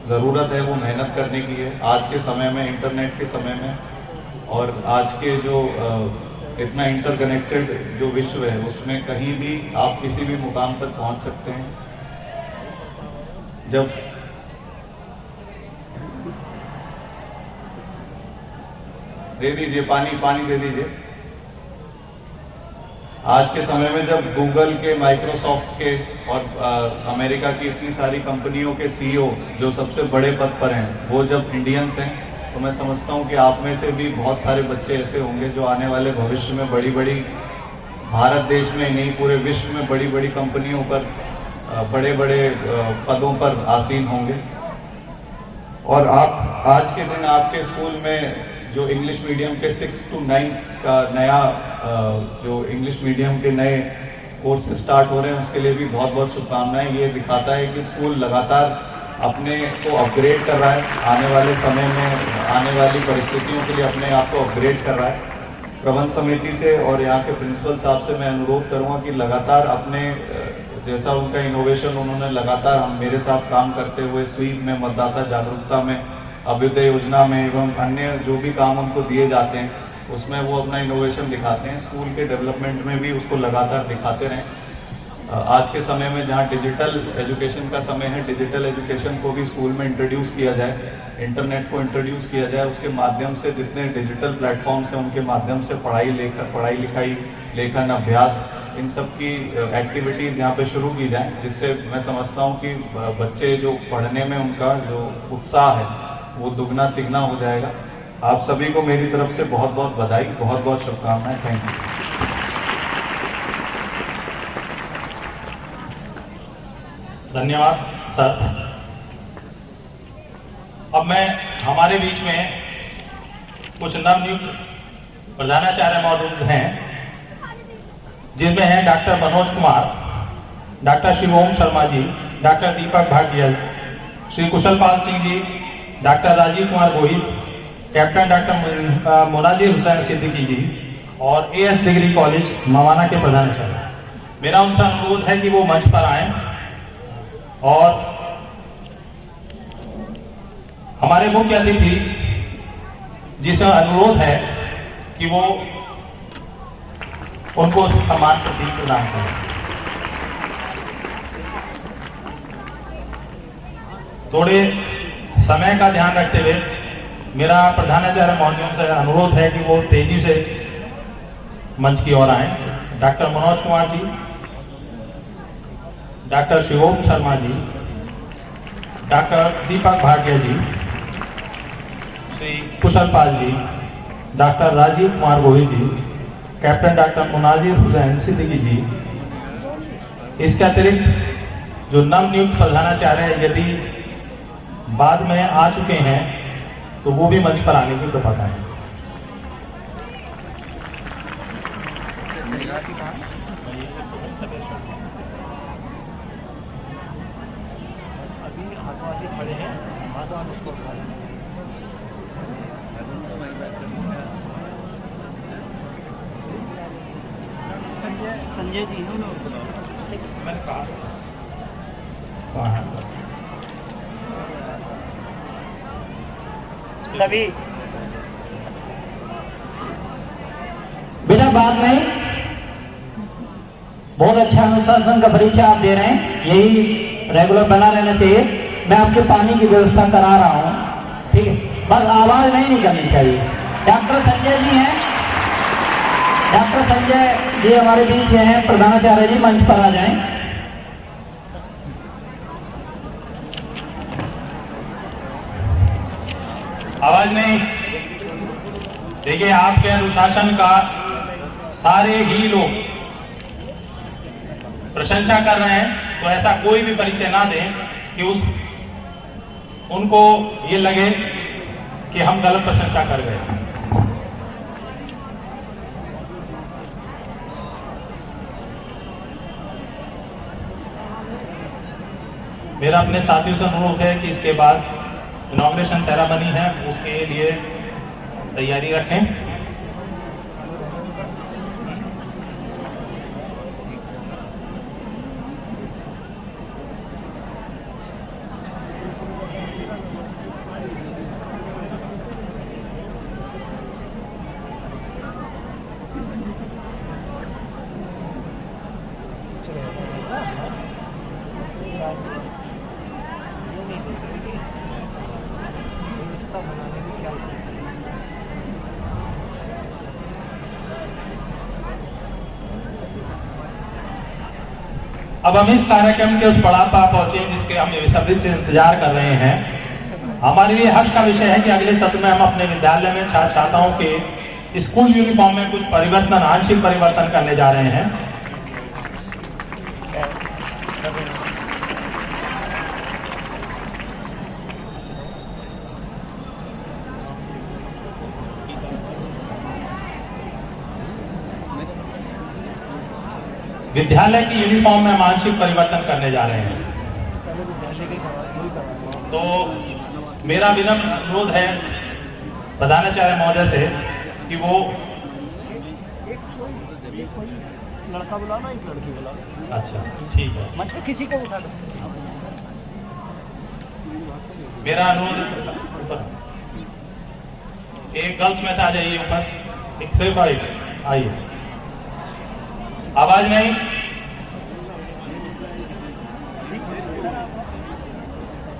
Speaker 5: ज़रूरत है वो मेहनत करने की है। आज के समय में, इंटरनेट के समय में, और आज के जो इतना इंटरकनेक्टेड जो विश्व है, उसमें कहीं भी आप किसी भी मुकाम तक पहुंच सकते हैं। जब दे दीजिए पानी दे दीजिए। आज के समय में जब गूगल के, माइक्रोसॉफ्ट के और अमेरिका की इतनी सारी कंपनियों के सीईओ जो सबसे बड़े पद पर हैं, वो जब इंडियंस हैं, तो मैं समझता हूँ कि आप में से भी बहुत सारे बच्चे ऐसे होंगे जो आने वाले भविष्य में बड़ी बड़ी, भारत देश में ही नहीं पूरे विश्व में बड़ी बड़ी कंपनियों पर, बड़े बड़े पदों पर आसीन होंगे। और आप आज के दिन आपके स्कूल में जो इंग्लिश मीडियम के 6th to 9th का नया जो इंग्लिश मीडियम के नए कोर्स स्टार्ट हो रहे हैं, उसके लिए भी बहुत बहुत शुभकामनाएं। ये दिखाता है कि स्कूल लगातार अपने को अपग्रेड कर रहा है, आने वाले समय में, आने वाली परिस्थितियों के लिए अपने आप को अपग्रेड कर रहा है। प्रबंध समिति से और यहाँ के प्रिंसिपल साहब से मैं अनुरोध करूँगा कि लगातार अपने, जैसा उनका इनोवेशन उन्होंने लगातार हम मेरे साथ काम करते हुए स्वीप में, मतदाता जागरूकता में, अभ्युदय योजना में एवं अन्य जो भी काम उनको दिए जाते हैं, उसमें वो अपना इनोवेशन दिखाते हैं। स्कूल के डेवलपमेंट में भी उसको लगातार दिखाते रहें। आज के समय में जहाँ डिजिटल एजुकेशन का समय है, डिजिटल एजुकेशन को भी स्कूल में इंट्रोड्यूस किया जाए, इंटरनेट को इंट्रोड्यूस किया जाए। उसके माध्यम से जितने डिजिटल प्लेटफॉर्म्स हैं, उनके माध्यम से पढ़ाई लिखाई, लेखन, अभ्यास, इन सब की एक्टिविटीज़ यहाँ पे शुरू की जाएं, जिससे मैं समझता हूँ कि बच्चे जो पढ़ने में उनका जो उत्साह है वो दुगना तिगना हो जाएगा। आप सभी को मेरी तरफ से बहुत बहुत बधाई, बहुत बहुत शुभकामनाएं। Thank you.
Speaker 1: धन्यवाद सर। अब मैं हमारे बीच में कुछ नवनियुक्त प्रधानाचार्य मौजूद हैं, जिनमें हैं doctor Manoj Kumar, doctor Shivom Sharma ji, doctor Deepak Bhatia, Shri Kushal Pal Singh ji, doctor Rajeev Kumar Gohil, captain doctor Munazir Hussain Siddiqui ji और एएस डिग्री कॉलेज मवाना के प्रधानाचार्य। मेरा उनसे अनुरोध है कि वो मंच पर आएं और हमारे मुख्य अतिथि जिसे अनुरोध है कि वो उनको सम्मान प्रतीक प्रदान करें। थोड़े समय का ध्यान रखते हुए मेरा प्रधानाचार्य महोदयों से अनुरोध है कि वो तेजी से मंच की ओर आए। Doctor Manoj Kumar ji, doctor Shivom Sharma ji, doctor Deepak Bhatia जी, श्री कुशल पाल जी, डॉक्टर राजीव कुमार गोहिल जी, कैप्टन डॉक्टर मुनाजिर हुसैन सिद्दीकी जी। इसके अतिरिक्त जो नवनियुक्त प्रधानाचार्य यदि बाद में आ चुके हैं तो वो भी मंच पर आने की कृपा करें।
Speaker 3: खड़े हैं, उसको संजय जी
Speaker 1: मैंने कहा
Speaker 3: सभी बिना बात नहीं, बहुत अच्छा अनुशासन का परिचय आप दे रहे हैं, यही रेगुलर बना रहना चाहिए। मैं आपके पानी की व्यवस्था करा रहा हूँ, ठीक है, बस आवाज नहीं निकलनी चाहिए। डॉक्टर संजय जी हैं, डॉक्टर संजय जी हमारे बीच हैं, प्रधानाचार्य जी मंच पर आ जाएं।
Speaker 1: आवाज नहीं। देखिए, आपके अनुशासन का सारे ही लोग प्रशंसा कर रहे हैं, तो ऐसा कोई भी परिचय ना दें कि उनको ये लगे कि हम गलत प्रशंसा कर गए। मेरा अपने साथियों से अनुरोध है कि इसके बाद इनॉग्रेशन सेरेमनी है, उसके लिए तैयारी रखें। अब हम इस कार्यक्रम के उस पड़ाव पर पहुंचे जिसके हम सभी से इंतजार कर रहे हैं। हमारे लिए हर्ष का विषय है कि अगले सत्र में हम अपने विद्यालय में छात्र छात्राओं के स्कूल यूनिफॉर्म में कुछ परिवर्तन, आंशिक परिवर्तन करने जा रहे हैं। विद्यालय की यूनिफॉर्म में हम आंशिक परिवर्तन करने जा रहे हैं। तो मेरा विनम्र अनुरोध है प्रधानाचार्य महोदय से कि वो
Speaker 6: लड़का बुलाना, एक लड़की बुलाना।
Speaker 1: अच्छा, ठीक है।
Speaker 6: मतलब किसी को उठा लो।
Speaker 1: मेरा अनुरोध, एक गर्ल्स में से आ जाइए ऊपर, एक से आइए। आवाज नहीं।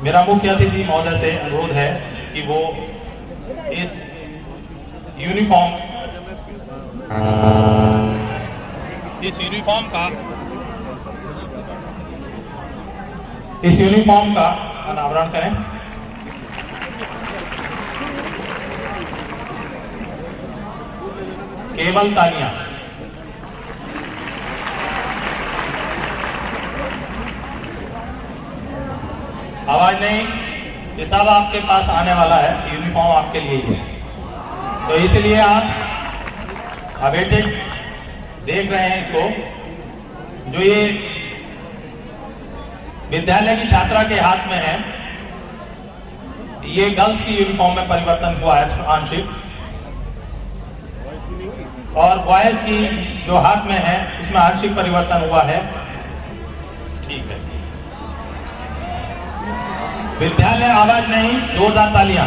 Speaker 1: मेरा मुख्य अतिथि महोदय से अनुरोध है कि वो इस यूनिफॉर्म का अनावरण करें। केवल तालियां। आवाज नहीं। ये सब आपके पास आने वाला है, यूनिफॉर्म आपके लिए ही है, तो इसलिए आप अवेटेड देख रहे हैं इसको। जो ये विद्यालय की छात्रा के हाथ में है, ये गर्ल्स की यूनिफॉर्म में परिवर्तन हुआ है आंशिक, और बॉयज की जो हाथ में है उसमें आंशिक परिवर्तन हुआ है। ठीक है। विद्यालय, आवाज नहीं, जोरदार तालियां।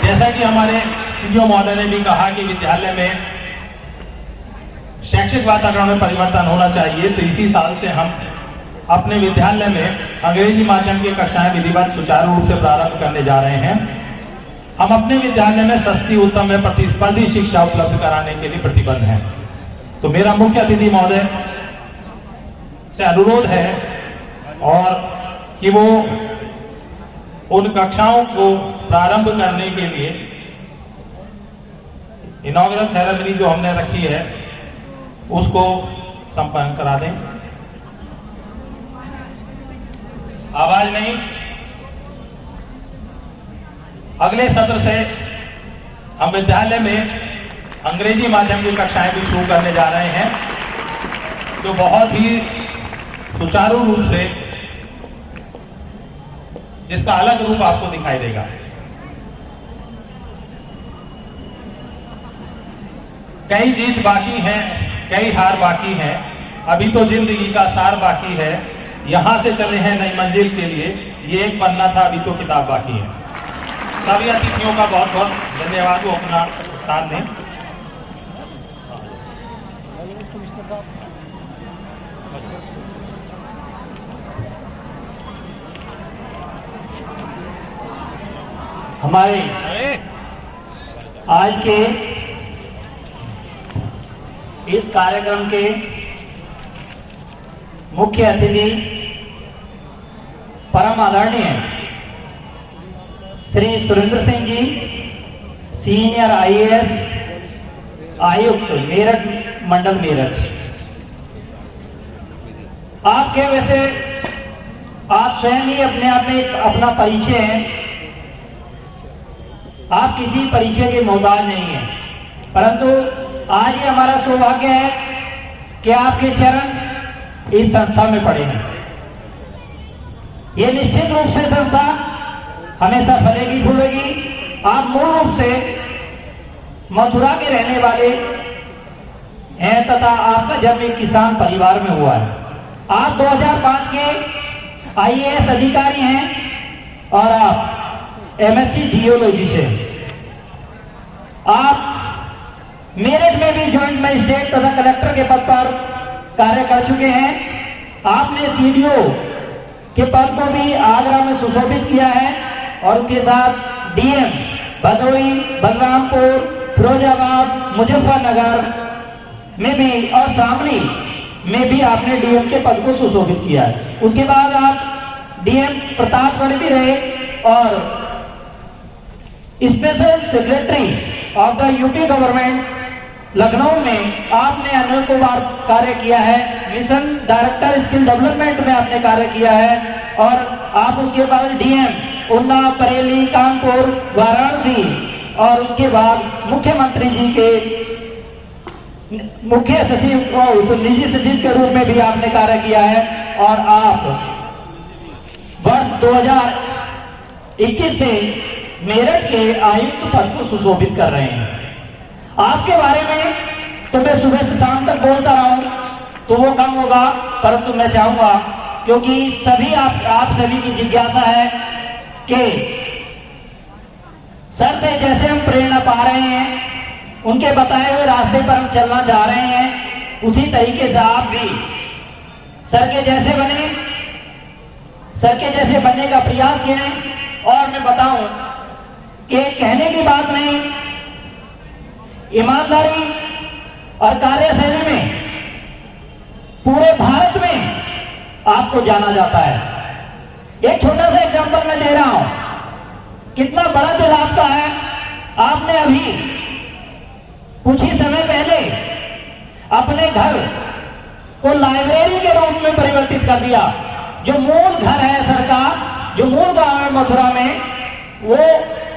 Speaker 1: जैसा कि हमारे सीईओ महोदय ने भी कहा कि विद्यालय में शैक्षिक वातावरण में परिवर्तन होना चाहिए, तो इसी साल से हम अपने विद्यालय में अंग्रेजी माध्यम की कक्षाएं विधिवत सुचारू रूप से प्रारंभ करने जा रहे हैं। हम अपने विद्यालय में सस्ती, उत्तम एवं प्रतिस्पर्धी शिक्षा उपलब्ध कराने के लिए प्रतिबद्ध हैं। तो मेरा मुख्य अतिथि महोदय से अनुरोध है और कि वो उन कक्षाओं को प्रारंभ करने के लिए इनॉग्रेशन सेरेमनी जो हमने रखी है उसको संपन्न करा दें। आवाज नहीं। अगले सत्र से हम विद्यालय में अंग्रेजी माध्यम की कक्षाएं भी शुरू करने जा रहे हैं, जो बहुत ही सुचारू रूप से, जिसका अलग रूप आपको दिखाई देगा। कई जीत बाकी हैं, कई हार बाकी हैं, अभी तो जिंदगी का सार बाकी है। यहां से चले हैं नई मंजिल के लिए, ये एक पन्ना था, अभी तो किताब बाकी है। सभी अतिथियों का बहुत बहुत धन्यवाद। वो अपना स्थान दें।
Speaker 3: हमारे आज के इस कार्यक्रम के मुख्य अतिथि परम आदरणीय श्री सुरेंद्र सिंह जी, सीनियर IAS आयुक्त मेरठ मंडल मेरठ। आपके वैसे आप स्वयं ही अपने आप में एक अपना परिचय है, आप किसी परिचय के मोहताज नहीं हैं, परंतु आज ये हमारा सौभाग्य है कि आपके चरण इस संस्था में पड़े हैं। ये निश्चित रूप से संस्था हमेशा फलेगी फूलेगी। आप मूल रूप से मथुरा के रहने वाले हैं तथा आपका जन्म एक किसान परिवार में हुआ है। आप 2005 के IAS अधिकारी हैं और आप MSc जियोलॉजी से। आप मेरठ में भी ज्वाइंट मजिस्ट्रेट तथा कलेक्टर के पद पर कार्य कर चुके हैं। आपने CDO के पद को भी आगरा में सुशोभित किया है और उनके साथ DM भदोई, बलरामपुर, फिरोजाबाद, मुजफ्फरनगर में भी और शामली में भी आपने DM के पद को सुशोभित किया है। उसके बाद आप DM प्रतापगढ़ भी रहे और special secretary of the UP government Lucknow में आपने अनेकों बार कार्य किया है। मिशन डायरेक्टर स्किल डेवलपमेंट में आपने कार्य किया है और आप उसके बाद DM उन्नाव, बरेली, कानपुर, वाराणसी और उसके बाद मुख्यमंत्री जी के मुख्य सचिव और निजी सचिव के रूप में भी आपने कार्य किया है और आप वर्ष 2021 से मेरठ के आयुक्त पद को सुशोभित कर रहे हैं। आपके बारे में तो मैं सुबह से शाम तक बोलता रहा हूं तो वो कम होगा, परंतु मैं चाहूंगा क्योंकि सभी आप सभी की जिज्ञासा है कि सर से जैसे हम प्रेरणा पा रहे हैं, उनके बताए हुए रास्ते पर हम चलना चाह रहे हैं, उसी तरीके से आप भी सर के जैसे बने, सर के जैसे बनने का प्रयास करें। और मैं बताऊं कि कहने की बात नहीं, ईमानदारी और कार्यशैली में पूरे भारत में आपको जाना जाता है। एक छोटा सा एग्जांपल मैं दे रहा हूं, कितना बड़ा दिल आपका है। आपने अभी कुछ ही समय पहले अपने घर को लाइब्रेरी के रूप में परिवर्तित कर दिया। जो मूल घर है सर का, जो मूल गांव है मथुरा में, वो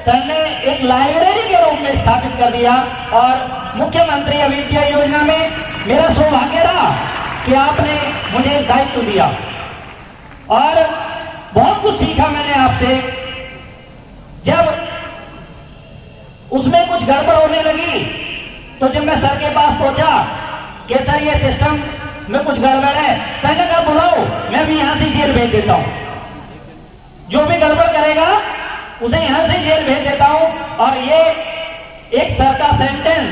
Speaker 3: सर ने एक लाइब्रेरी के रूप में स्थापित कर दिया। और मुख्यमंत्री अविद्या योजना में मेरा सौभाग्य रहा कि आपने मुझे दायित्व दिया और बहुत कुछ सीखा मैंने आपसे। जब उसमें कुछ गड़बड़ होने लगी तो जब मैं सर के पास पहुंचा कि सर ये सिस्टम में कुछ गड़बड़ है, सर ने कहा बुलाओ, मैं भी यहां से जेल भेज देता हूं। जो भी गड़बड़ करेगा उसे यहां से जेल भेज देता हूं। और ये एक सर का सेंटेंस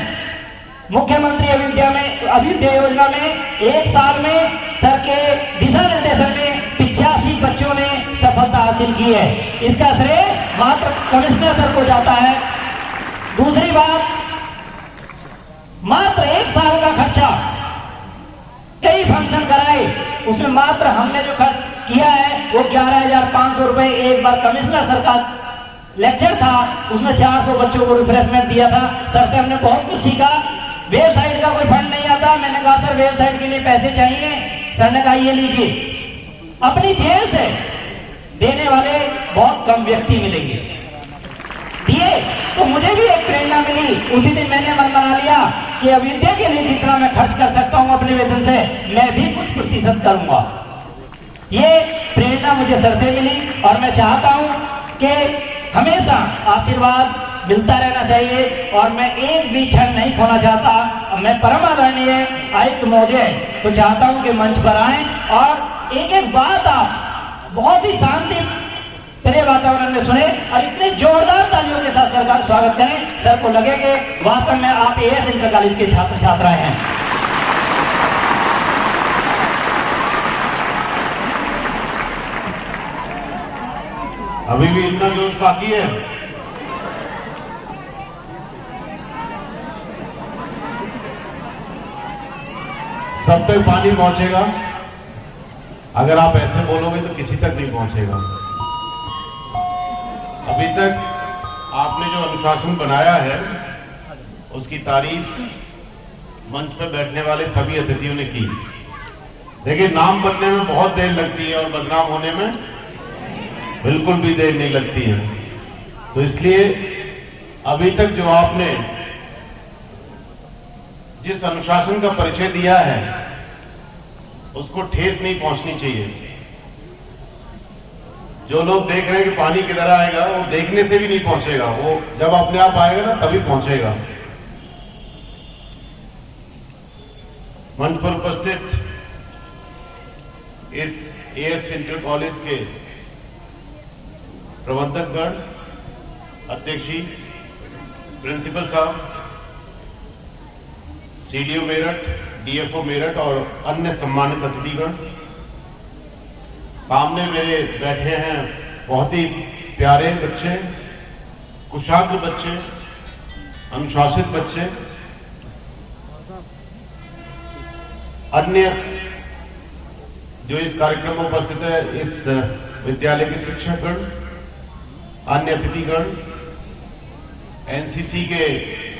Speaker 3: मुख्यमंत्री अविद्या योजना में 1 साल में सर के दिशा निर्देशन में 85 बच्चों ने सफलता हासिल की है। इसका श्रेय मात्र कमिश्नर सर को जाता है। दूसरी बात, मात्र 1 साल का खर्चा, कई फंक्शन कराए, उसमें मात्र हमने जो खर्च किया है वो 11,500 रुपए एक बार कमिश्नर सर का लेक्चर था, उसमें 400 बच्चों को रिफ्रेशमेंट दिया था। सर से हमने बहुत कुछ सीखा। वेबसाइट का कोई फंड नहीं आता, मैंने कहा सर वेबसाइट के लिए पैसे चाहिए, सर ने कहा ये लीजिए। अपनी जेब से देने वाले बहुत कम व्यक्ति मिलेंगे, दिए तो मुझे भी एक प्रेरणा मिली। उसी दिन मैंने मन बना लिया कि अविद्या के लिए जितना मैं खर्च कर सकता हूं अपने वेतन से, मैं भी कुछ प्रतिशत करूंगा। ये प्रेरणा मुझे सर से मिली और मैं चाहता हूं कि हमेशा आशीर्वाद मिलता रहना चाहिए और मैं एक भी क्षण नहीं खोना चाहता। मैं परम आदरणीय आयुक्त महोदय तो चाहता हूं कि मंच पर आए और एक एक बात आप बहुत ही शांति प्रिय वातावरण में सुने और इतने जोरदार तालियों के साथ सर का स्वागत करें। सर को लगे कि वास्तव में आप AS इंटर कॉलेज के छात्र छात्राएं हैं।
Speaker 7: अभी भी इतना जोश बाकी है। सब तक पानी पहुंचेगा। अगर आप ऐसे बोलोगे तो किसी तक नहीं पहुंचेगा। अभी तक आपने जो अनुशासन बनाया है उसकी तारीफ मंच पर बैठने वाले सभी अतिथियों ने की। देखिए, नाम बनने में बहुत देर लगती है और बदनाम होने में बिल्कुल भी देर नहीं लगती है। तो इसलिए अभी तक जो आपने जिस अनुशासन का परिचय दिया है उसको ठेस नहीं पहुंचनी चाहिए। जो लोग देख रहे हैं कि पानी किधर आएगा, वो देखने से भी नहीं पहुंचेगा, वो जब अपने आप आएगा ना तभी पहुंचेगा। मंच पर उपस्थित इस एएस इंटर कॉलेज के प्रबंधकगण, अध्यक्षी, प्रिंसिपल साहब, सीडीओ मेरठ, डीएफओ मेरठ और अन्य सम्मानित अतिथिगण, सामने मेरे बैठे हैं बहुत ही प्यारे बच्चे, कुशाग्र बच्चे, अनुशासित बच्चे, अन्य जो इस कार्यक्रम में उपस्थित है, इस विद्यालय के शिक्षकगण, अन्य अतिथिगण, एनसीसी के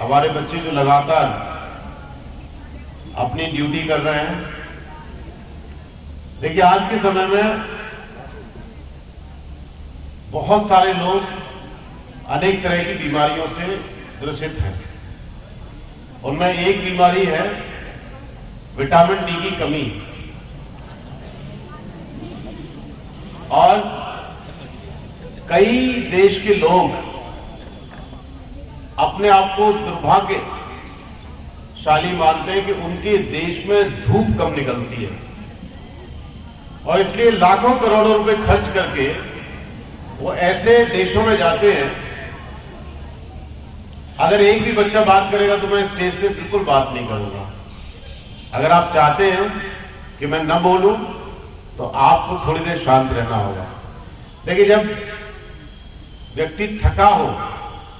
Speaker 7: हमारे बच्चे जो लगातार अपनी ड्यूटी कर रहे हैं। देखिए, आज के समय में बहुत सारे लोग अनेक तरह की बीमारियों से ग्रसित हैं। उनमें एक बीमारी है विटामिन डी की कमी। और कई देश के लोग अपने आप को दुर्भाग्यशाली मानते हैं कि उनके देश में धूप कम निकलती है और इसलिए लाखों करोड़ों रुपए खर्च करके वो ऐसे देशों में जाते हैं। अगर एक भी बच्चा बात करेगा तो मैं स्टेज से बिल्कुल बात नहीं करूंगा। अगर आप चाहते हैं कि मैं न बोलूं तो आपको थोड़ी देर शांत रहना होगा। देखिए, जब व्यक्ति थका हो,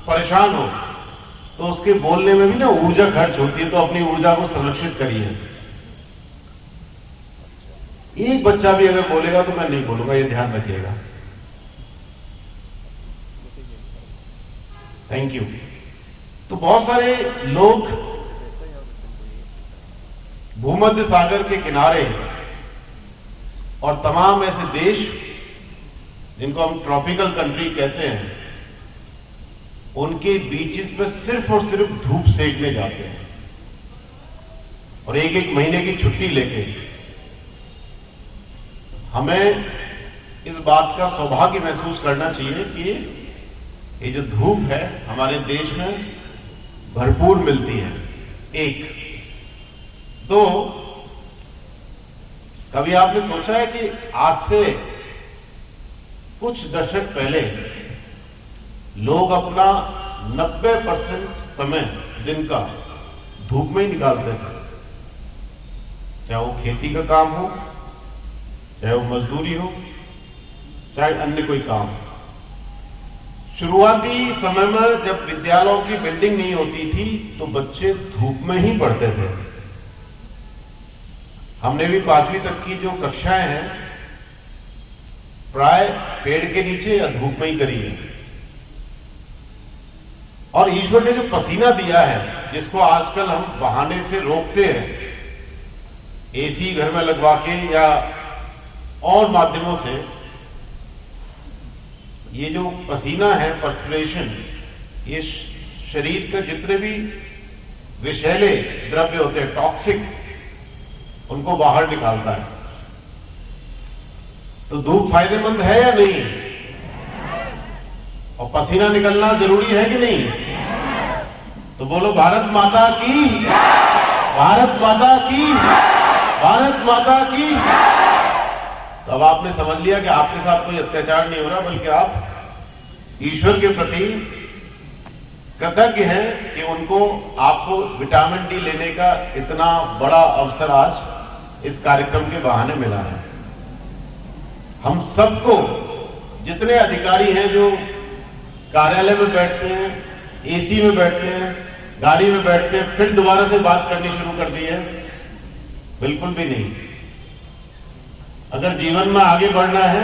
Speaker 7: परेशान हो, तो उसके बोलने में भी ना ऊर्जा खर्च होती है। तो अपनी ऊर्जा को संरक्षित करिए। एक बच्चा भी अगर बोलेगा तो मैं नहीं बोलूंगा, ये ध्यान रखिएगा। Thank you. तो बहुत सारे लोग भूमध्य सागर के किनारे और तमाम ऐसे देश जिनको हम ट्रॉपिकल कंट्री कहते हैं, उनके बीचेस पे सिर्फ और सिर्फ धूप सेकने जाते हैं और एक एक महीने की छुट्टी लेके। हमें इस बात का सौभाग्य महसूस करना चाहिए कि ये जो धूप है हमारे देश में भरपूर मिलती है। एक दो, कभी आपने सोचा है कि आज से कुछ दशक पहले लोग अपना 90% समय दिन का धूप में ही निकालते थे, चाहे वो खेती का काम हो, चाहे वो मजदूरी हो, चाहे अन्य कोई काम। शुरुआती समय में जब विद्यालयों की बिल्डिंग नहीं होती थी तो बच्चे धूप में ही पढ़ते थे। हमने भी 5वीं तक की जो कक्षाएं हैं प्राय पेड़ के नीचे या धूप में ही करी है। और ईश्वर ने जो पसीना दिया है, जिसको आजकल हम बहाने से रोकते हैं, एसी घर में लगवा के या और माध्यमों से, ये जो पसीना है, पर्सपिरेशन, ये शरीर के जितने भी विषैले द्रव्य होते हैं, टॉक्सिक, उनको बाहर निकालता है। तो धूप फायदेमंद है या नहीं? और पसीना निकलना जरूरी है कि नहीं? तो बोलो भारत माता की, भारत माता की, भारत माता की। तब आपने समझ लिया कि आपके साथ कोई अत्याचार नहीं हो रहा, बल्कि आप ईश्वर के प्रति कृतज्ञ हैं कि उनको आपको विटामिन डी लेने का इतना बड़ा अवसर आज इस कार्यक्रम के बहाने मिला है। हम सबको, जितने अधिकारी हैं जो कार्यालय में बैठते हैं, एसी में बैठते हैं, गाड़ी में बैठते हैं, फिर दोबारा से बात करनी शुरू कर दी है, बिल्कुल भी नहीं। अगर जीवन में आगे बढ़ना है,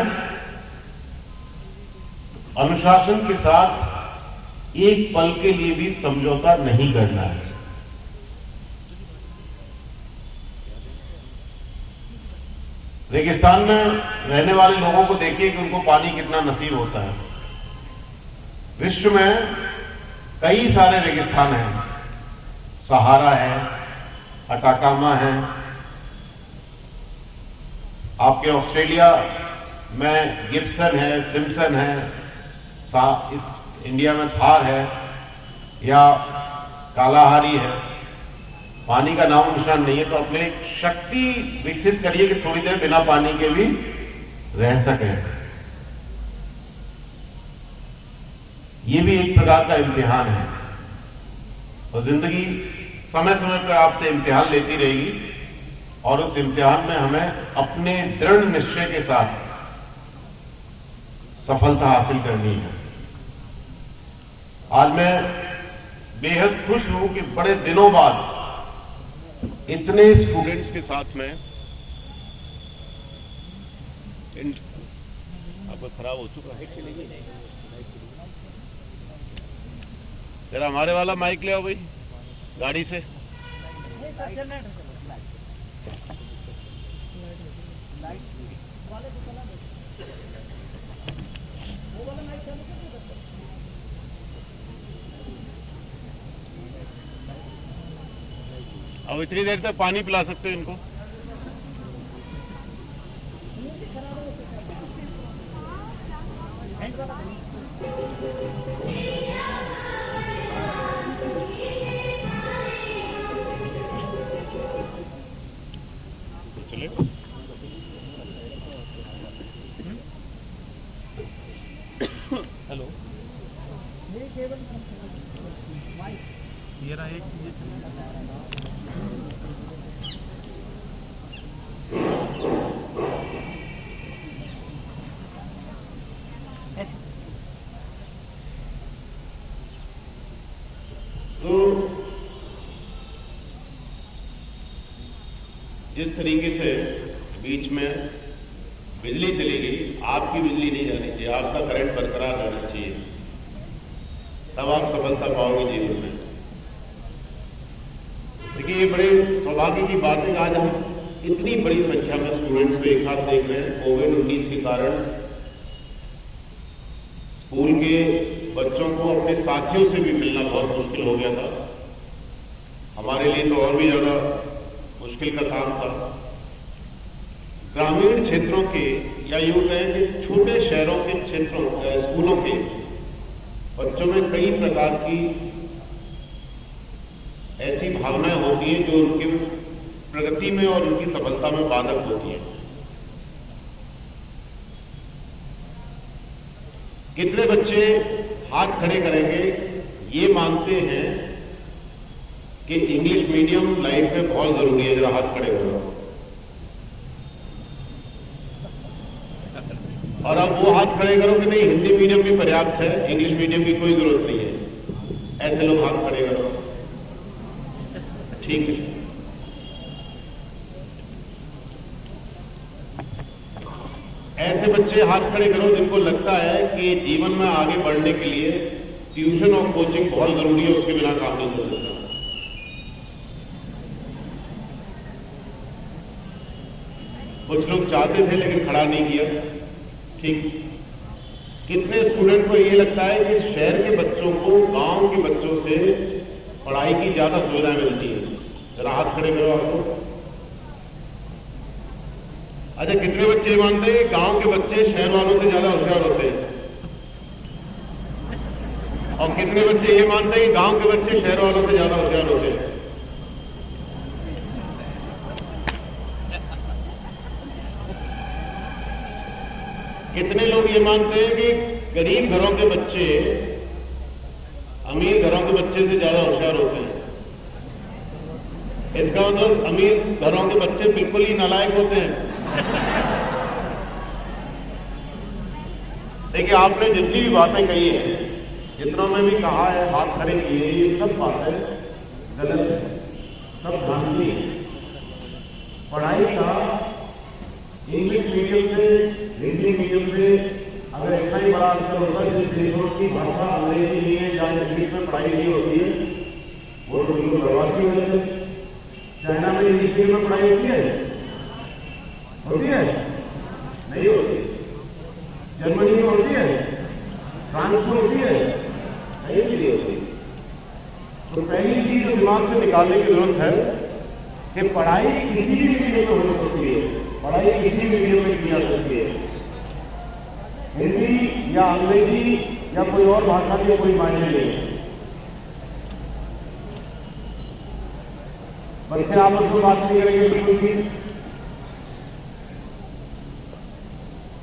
Speaker 7: अनुशासन के साथ एक पल के लिए भी समझौता नहीं करना है। रेगिस्तान में रहने वाले लोगों को देखिए कि उनको पानी कितना नसीब होता है। विश्व में कई सारे रेगिस्तान हैं, सहारा है, अटाकामा है, आपके ऑस्ट्रेलिया में गिब्सन है, सिम्पसन है, इस इंडिया में थार है या कालाहारी है। पानी का नाम निशान नहीं है, तो अपने एक शक्ति विकसित करिए कि थोड़ी देर बिना पानी के भी रह सके। ये भी एक प्रकार का इम्तिहान है और जिंदगी समय समय पर आपसे इम्तिहान लेती रहेगी और उस इम्तिहान में हमें अपने दृढ़ निश्चय के साथ सफलता हासिल करनी है। आज मैं बेहद खुश हूं कि बड़े दिनों बाद इतने स्टूडेंट्स के साथ में
Speaker 6: आपका खराब हो चुका है कि नहीं? जरा हमारे वाला माइक ले आओ भाई गाड़ी से। अब इतनी देर तक पानी पिला सकते हो इनको। चलिए हेलो, ये रहा एक
Speaker 7: तो जिस तरीके से बीच में बिजली चली गई, आपकी बिजली नहीं जानी चाहिए, आपका करंट बरकरार रहना चाहिए, तब आप सफलता पाओगे जीवन में। देखिए ये बड़े सौभाग्य की बात है, आज हम इतनी बड़ी संख्या में स्टूडेंट्स को एक साथ देख रहे हैं। कोविड-19 के कारण स्कूल के बच्चों को अपने साथियों से भी मिलना बहुत मुश्किल हो गया था। हमारे लिए तो और भी ज्यादा मुश्किल का काम था। ग्रामीण क्षेत्रों के या यूं कहें कि छोटे शहरों के क्षेत्रों स्कूलों के बच्चों में कई प्रकार की ऐसी भावनाएं होती हैं जो उनकी प्रगति में और उनकी सफलता में बाधक होती हैं। कितने बच्चे हाथ खड़े करेंगे ये मानते हैं कि इंग्लिश मीडियम लाइफ में बहुत जरूरी है? जरा हाथ खड़े करो। और अब वो हाथ खड़े करो कि नहीं हिंदी मीडियम भी पर्याप्त है, इंग्लिश मीडियम की कोई जरूरत नहीं है। ऐसे लोग हाथ खड़े करो। ठीक है, ऐसे बच्चे हाथ खड़े करो जिनको लगता है कि जीवन में आगे बढ़ने के लिए ट्यूशन और कोचिंग बहुत जरूरी है, उसके बिना काम नहीं हो सकता। कुछ लोग चाहते थे लेकिन खड़ा नहीं किया। ठीक, कितने स्टूडेंट को ये लगता है कि शहर के बच्चों को गांव के बच्चों से पढ़ाई की ज्यादा सुविधाएं मिलती है? जरा हाथ खड़े करो आपको। अच्छा, कितने बच्चे मानते हैं गांव के बच्चे शहर वालों से ज्यादा होशियार होते हैं? और कितने बच्चे ये मानते हैं कि गांव के बच्चे शहर वालों से ज्यादा होशियार होते हैं? कितने लोग ये मानते हैं कि गरीब घरों के बच्चे अमीर घरों के बच्चे से ज्यादा होशियार होते हैं? इसका मतलब अमीर घरों के बच्चे बिल्कुल ही नालायक होते हैं। देखिए, आपने जितनी भी बातें कही है, जितनों में भी कहा है, हाथ खड़े किए, ये सब बातें गलत है, सब धांधली है। पढ़ाई का इंग्लिश मीडियम से हिंदी मीडियम से अगर इतना ही बड़ा अंतर होता है, जिस देशों की भाषा अंग्रेजी नहीं है या इंग्लिश में पढ़ाई नहीं होती है, वो तो बिल्कुल बर्बाद की वजह से। चाइना में इंग्लिश मीडियम में पढ़ाई होती है? नहीं होती। जर्मनी में होती है? फ्रांस में होती है? नहीं होती। तो पहली चीज दिमाग से निकालने की जरूरत है कि पढ़ाई किसी भी मीडियम में हो सकती है, पढ़ाई किसी भी मीडियम में की जा सकती है। हिंदी या अंग्रेजी या कोई और भाषा की कोई मायने नहीं है। बच्चे आपस में बात नहीं करेंगे बिल्कुल भी,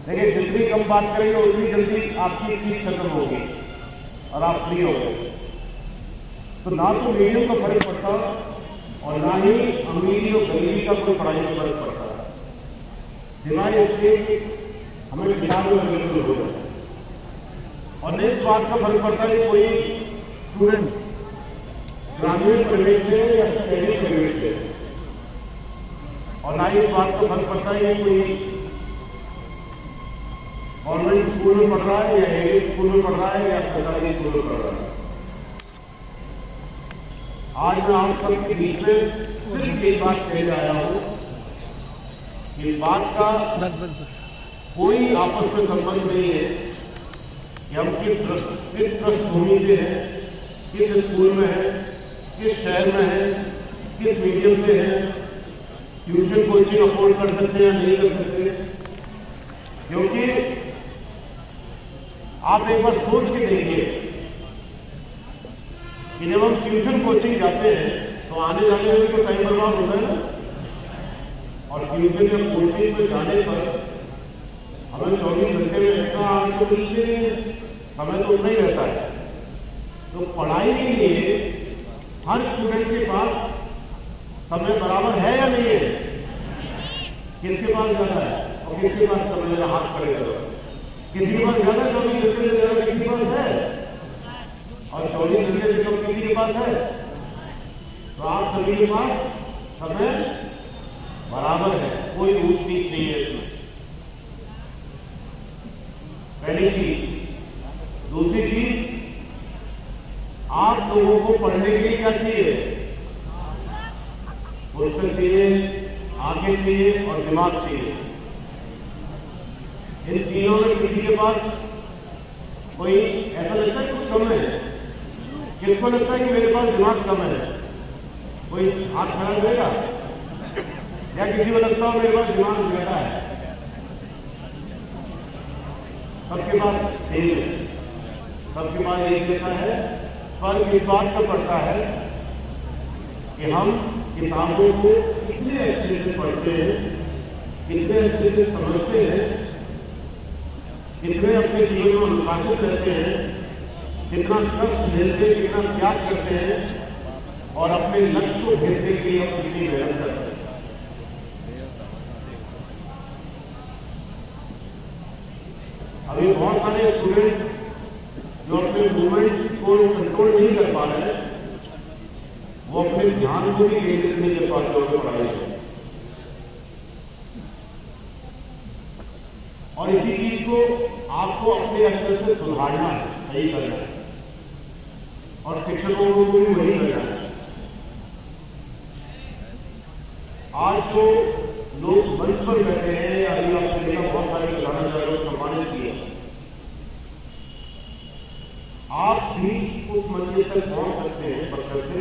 Speaker 7: लेकिन जितनी कम बात करेंगे उतनी जल्दी आपकी फीस खत्म होगी और आप फ्री हो गए। तो ना तो मीडियम का फर्क पड़ता और ना ही अमीरी और गरीबी का कोई पढ़ाई में फर्क पड़ता, सिवाय इसके हमें किताब में बिल्कुल होगा। और इस बात का फर्क पड़ता है कि कोई स्टूडेंट ग्रामीण परिवेश से या शहरी परिवेश से, और ना ही इस बात का फर्क पड़ता है कि कोई गवर्नमेंट स्कूल में पढ़ रहा है या एडिट स्कूल में पढ़ रहा है या सरकारी स्कूल में पढ़ रहा है। आज मैं आप सबके बीच में सिर्फ एक बात कहने आया हूं कि बात का कोई आपस में संबंध नहीं है कि हम किस पृष्ठभूमि से हैं, किस स्कूल में हैं, किस शहर में हैं, किस मीडियम से हैं, ट्यूशन कोचिंग अफोर्ड कर सकते हैं या नहीं कर सकते। क्योंकि आप एक बार सोच के देखिए कि जब हम ट्यूशन कोचिंग जाते हैं तो आने जाने में तो टाइम बर्बाद होता है ना, और ट्यूशन या कोचिंग में जाने पर हमें 24 घंटे में ऐसा आपको मिलते समय तो उतना ही रहता है। तो पढ़ाई के लिए हर स्टूडेंट के पास समय बराबर है या नहीं है? किसके पास ज्यादा है और किसके पास कम है? हाथ खड़े करो। किसी के पास ज्यादा 24 घंटे से ज्यादा किसी के पास है, और 24 घंटे से कम किसी के पास है। तो आप सभी के पास समय बराबर है, कोई ऊंच नीच नहीं है इसमें, पहली चीज। दूसरी चीज, आप लोगों को पढ़ने के लिए क्या चाहिए? पुस्तक चाहिए, आंखें चाहिए और दिमाग चाहिए। इन तीनों में किसी के पास कोई ऐसा लगता है कुछ कम है? किसको लगता है कि मेरे पास दिमाग कम है? कोई हाथ खड़ा करेगा? या किसी को लगता हो मेरे पास दिमाग ज्यादा है? सबके पास सेम है, सबके पास एक जैसा है। फर्क इस बात का पड़ता है कि हम किताबों को कितने अच्छे से पढ़ते हैं, कितने अच्छे से समझते हैं, कितने अपने जीवन में अनुशासित रहते हैं, कितना कष्ट झेलते, कितना त्याग करते हैं और अपने लक्ष्य को भेजने के लिए हम कितनी मेहनत करते हैं। अभी बहुत सारे स्टूडेंट जो अपने मूवमेंट को कंट्रोल नहीं कर पा रहे हैं, वो अपने ध्यान को भी केंद्रित नहीं कर पाते उनके पढ़ाई में। और इसी चीज को आपको अपने अंदर से सुधारना है, सही करना है, और शिक्षकों को भी वही करना है। आज जो लोग मंच पर बैठे हैं, अभी आपने देखा बहुत सारे प्रधानाचार्यों को सम्मानित किया, आप भी उस मंजिल तक पहुंच सकते हैं बशर्ते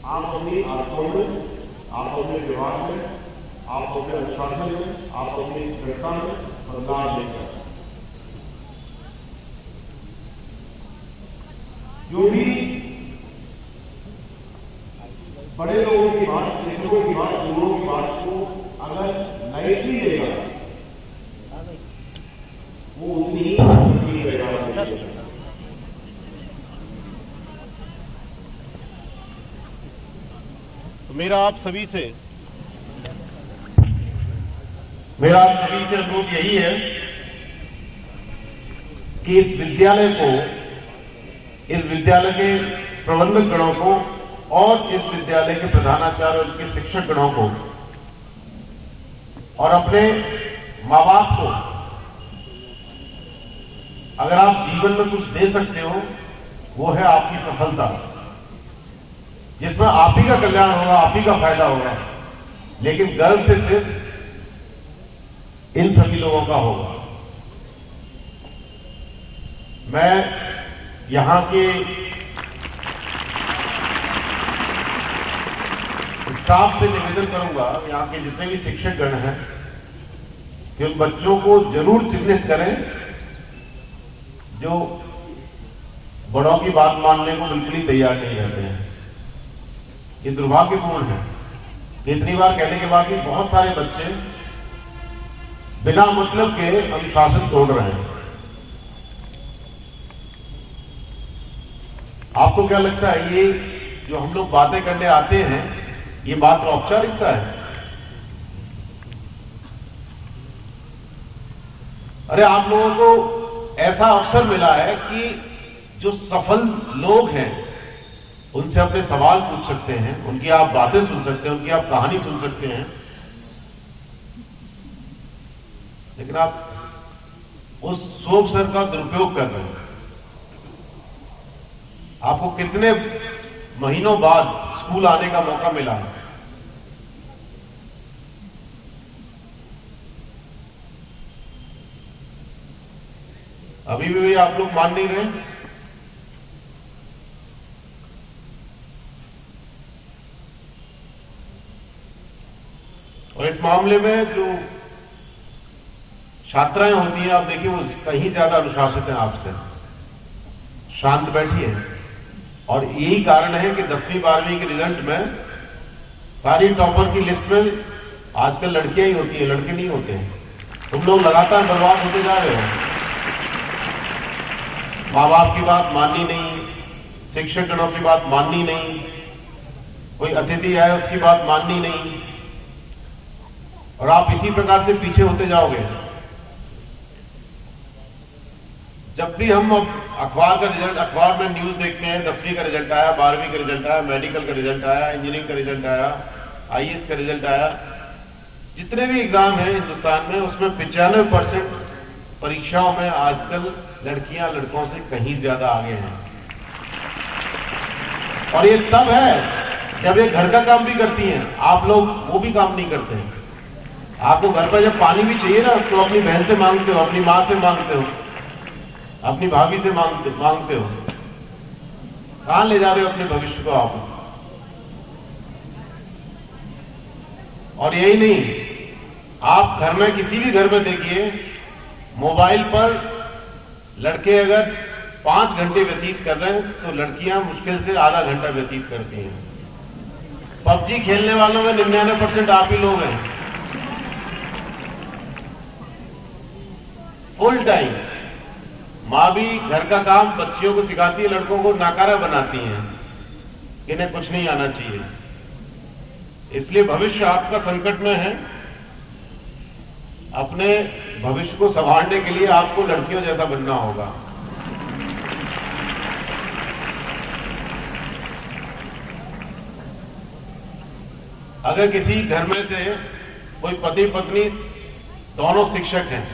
Speaker 7: आप अपनी आदतों में, आप अपने व्यवहार में, आप अपने अनुशासन में, आप अपनी दृढ़ता में बदलाव लेकर। जो भी बड़े लोगों की बात, शिक्षकों की बात, गुरुओं की बात को अगर लाइटली लेगा, वो उतनी ही करेगा। तो मेरा आप सभी से अनुरोध यही है कि इस विद्यालय को, इस विद्यालय के प्रबंधक गणों को और इस विद्यालय के प्रधानाचार्य और इनके शिक्षक गणों को और अपने माँ बाप को अगर आप जीवन में कुछ दे सकते हो वो है आपकी सफलता, जिसमें आप ही का कल्याण होगा, आप ही का फायदा होगा, लेकिन गर्व से सिर्फ इन सभी लोगों का होगा। मैं यहां के स्टाफ से निवेदन करूंगा, यहां के जितने भी शिक्षक गण हैं, कि उन बच्चों को जरूर चिन्हित करें जो बड़ों की बात मानने को बिल्कुल ही तैयार नहीं रहते हैं। ये दुर्भाग्यपूर्ण है। इतनी बार कहने के बाद भी बहुत सारे बच्चे बिना मतलब के अनुशासन तोड़ रहे हैं। आपको क्या लगता है ये जो हम लोग बातें करने आते हैं, ये बात औपचारिकता है? अरे आप लोगों को ऐसा अवसर मिला है कि जो सफल लोग हैं उनसे अपने सवाल पूछ सकते हैं, उनकी आप बातें सुन सकते हैं, उनकी आप कहानी सुन सकते हैं, लेकिन आप उस शुभ अवसर का दुरुपयोग कर रहे हैं। आपको कितने महीनों बाद स्कूल आने का मौका मिला है। अभी भी आप लोग मान नहीं रहे। और इस मामले में जो छात्राएं होती हैं, आप देखिए वो कहीं ज्यादा अनुशासित हैं आपसे, शांत बैठी हैं। और यही कारण है कि 10वीं 12वीं के रिजल्ट में सारी टॉपर की लिस्ट में आजकल लड़कियां ही होती हैं, लड़के नहीं होते हैं। तुम लोग लगातार बर्बाद होते जा रहे हो। माँ बाप की बात माननी नहीं, शिक्षक गणों की बात माननी नहीं, कोई अतिथि आए उसकी बात माननी नहीं, और आप इसी प्रकार से पीछे होते जाओगे। जब भी हम अखबार का रिजल्ट, अखबार में न्यूज देखते हैं, 10वीं का रिजल्ट आया, 12वीं का रिजल्ट आया, मेडिकल का रिजल्ट आया, इंजीनियरिंग का रिजल्ट आया, आईएएस का रिजल्ट आया, जितने भी एग्जाम हैं हिंदुस्तान में उसमें 95% परीक्षाओं में आजकल लड़कियां लड़कों से कहीं ज्यादा आगे हैं। और ये तब है जब ये घर का काम भी करती हैं, आप लोग वो भी काम नहीं करते हैं। आपको घर पर जब पानी भी चाहिए ना तो अपनी बहन से मांगते हो, अपनी माँ से मांगते हो, अपनी भाभी से मांगते हो। कहां ले जा रहे हो अपने भविष्य को आप? और यही नहीं, आप घर में किसी भी घर में देखिए, मोबाइल पर लड़के अगर 5 घंटे व्यतीत कर रहे हैं तो लड़कियां मुश्किल से आधा घंटा व्यतीत करती हैं। पबजी खेलने वालों में 99% आप ही लोग हैं, फुल टाइम। माँ भी घर का काम बच्चियों को सिखाती है, लड़कों को नाकारा बनाती हैं, इन्हें कुछ नहीं आना चाहिए। इसलिए भविष्य आपका संकट में है। अपने भविष्य को संभालने के लिए आपको लड़कियों जैसा बनना होगा। अगर किसी घर में से कोई पति पत्नी दोनों शिक्षक हैं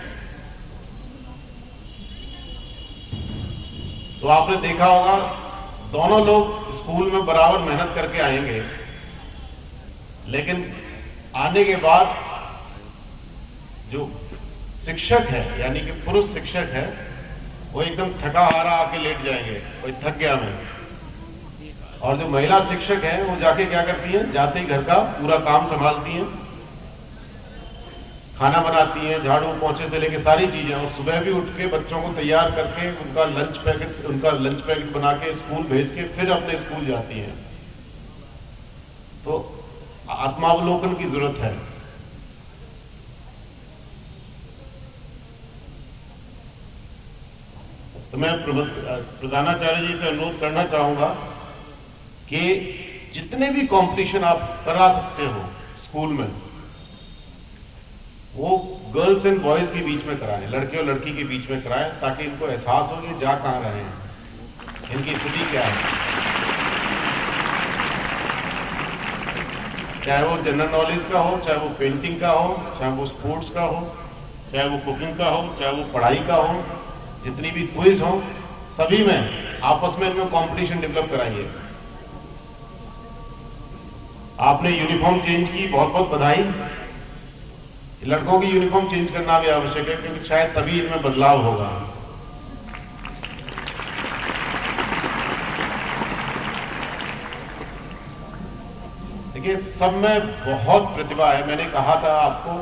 Speaker 7: तो आपने देखा होगा दोनों लोग स्कूल में बराबर मेहनत करके आएंगे, लेकिन आने के बाद जो शिक्षक है यानी कि पुरुष शिक्षक है वो एकदम थका हारा आके लेट जाएंगे, कोई थक गया मैं। और जो महिला शिक्षक है वो जाके क्या करती है, जाते ही घर का पूरा काम संभालती हैं, खाना बनाती हैं, झाड़ू पोंछे से लेके सारी चीजें। और सुबह भी उठ के बच्चों को तैयार करके उनका लंच पैकेट बना के स्कूल भेज के फिर अपने स्कूल जाती हैं। तो आत्मावलोकन की जरूरत है। तो मैं प्रधानाचार्य जी से अनुरोध करना चाहूंगा कि जितने भी कंपटीशन आप करा सकते हो स्कूल में, वो गर्ल्स एंड बॉयज के बीच में कराएं, लड़के और लड़की के बीच में कराएं, ताकि इनको एहसास हो कि जा कहां रहे हैं, इनकी स्थिति क्या है। चाहे वो जनरल नॉलेज का हो, चाहे वो पेंटिंग का हो, चाहे वो स्पोर्ट्स का हो, चाहे वो कुकिंग का हो, चाहे वो पढ़ाई का हो, जितनी भी क्विज हो, सभी में आपस में इनमें कंपटीशन डेवलप कराइए। आपने यूनिफॉर्म चेंज की, बहुत बहुत बधाई। लड़कों की यूनिफॉर्म चेंज करना भी आवश्यक है, क्योंकि शायद तभी इनमें बदलाव होगा। देखिए, सब में बहुत प्रतिभा है। मैंने कहा था आपको,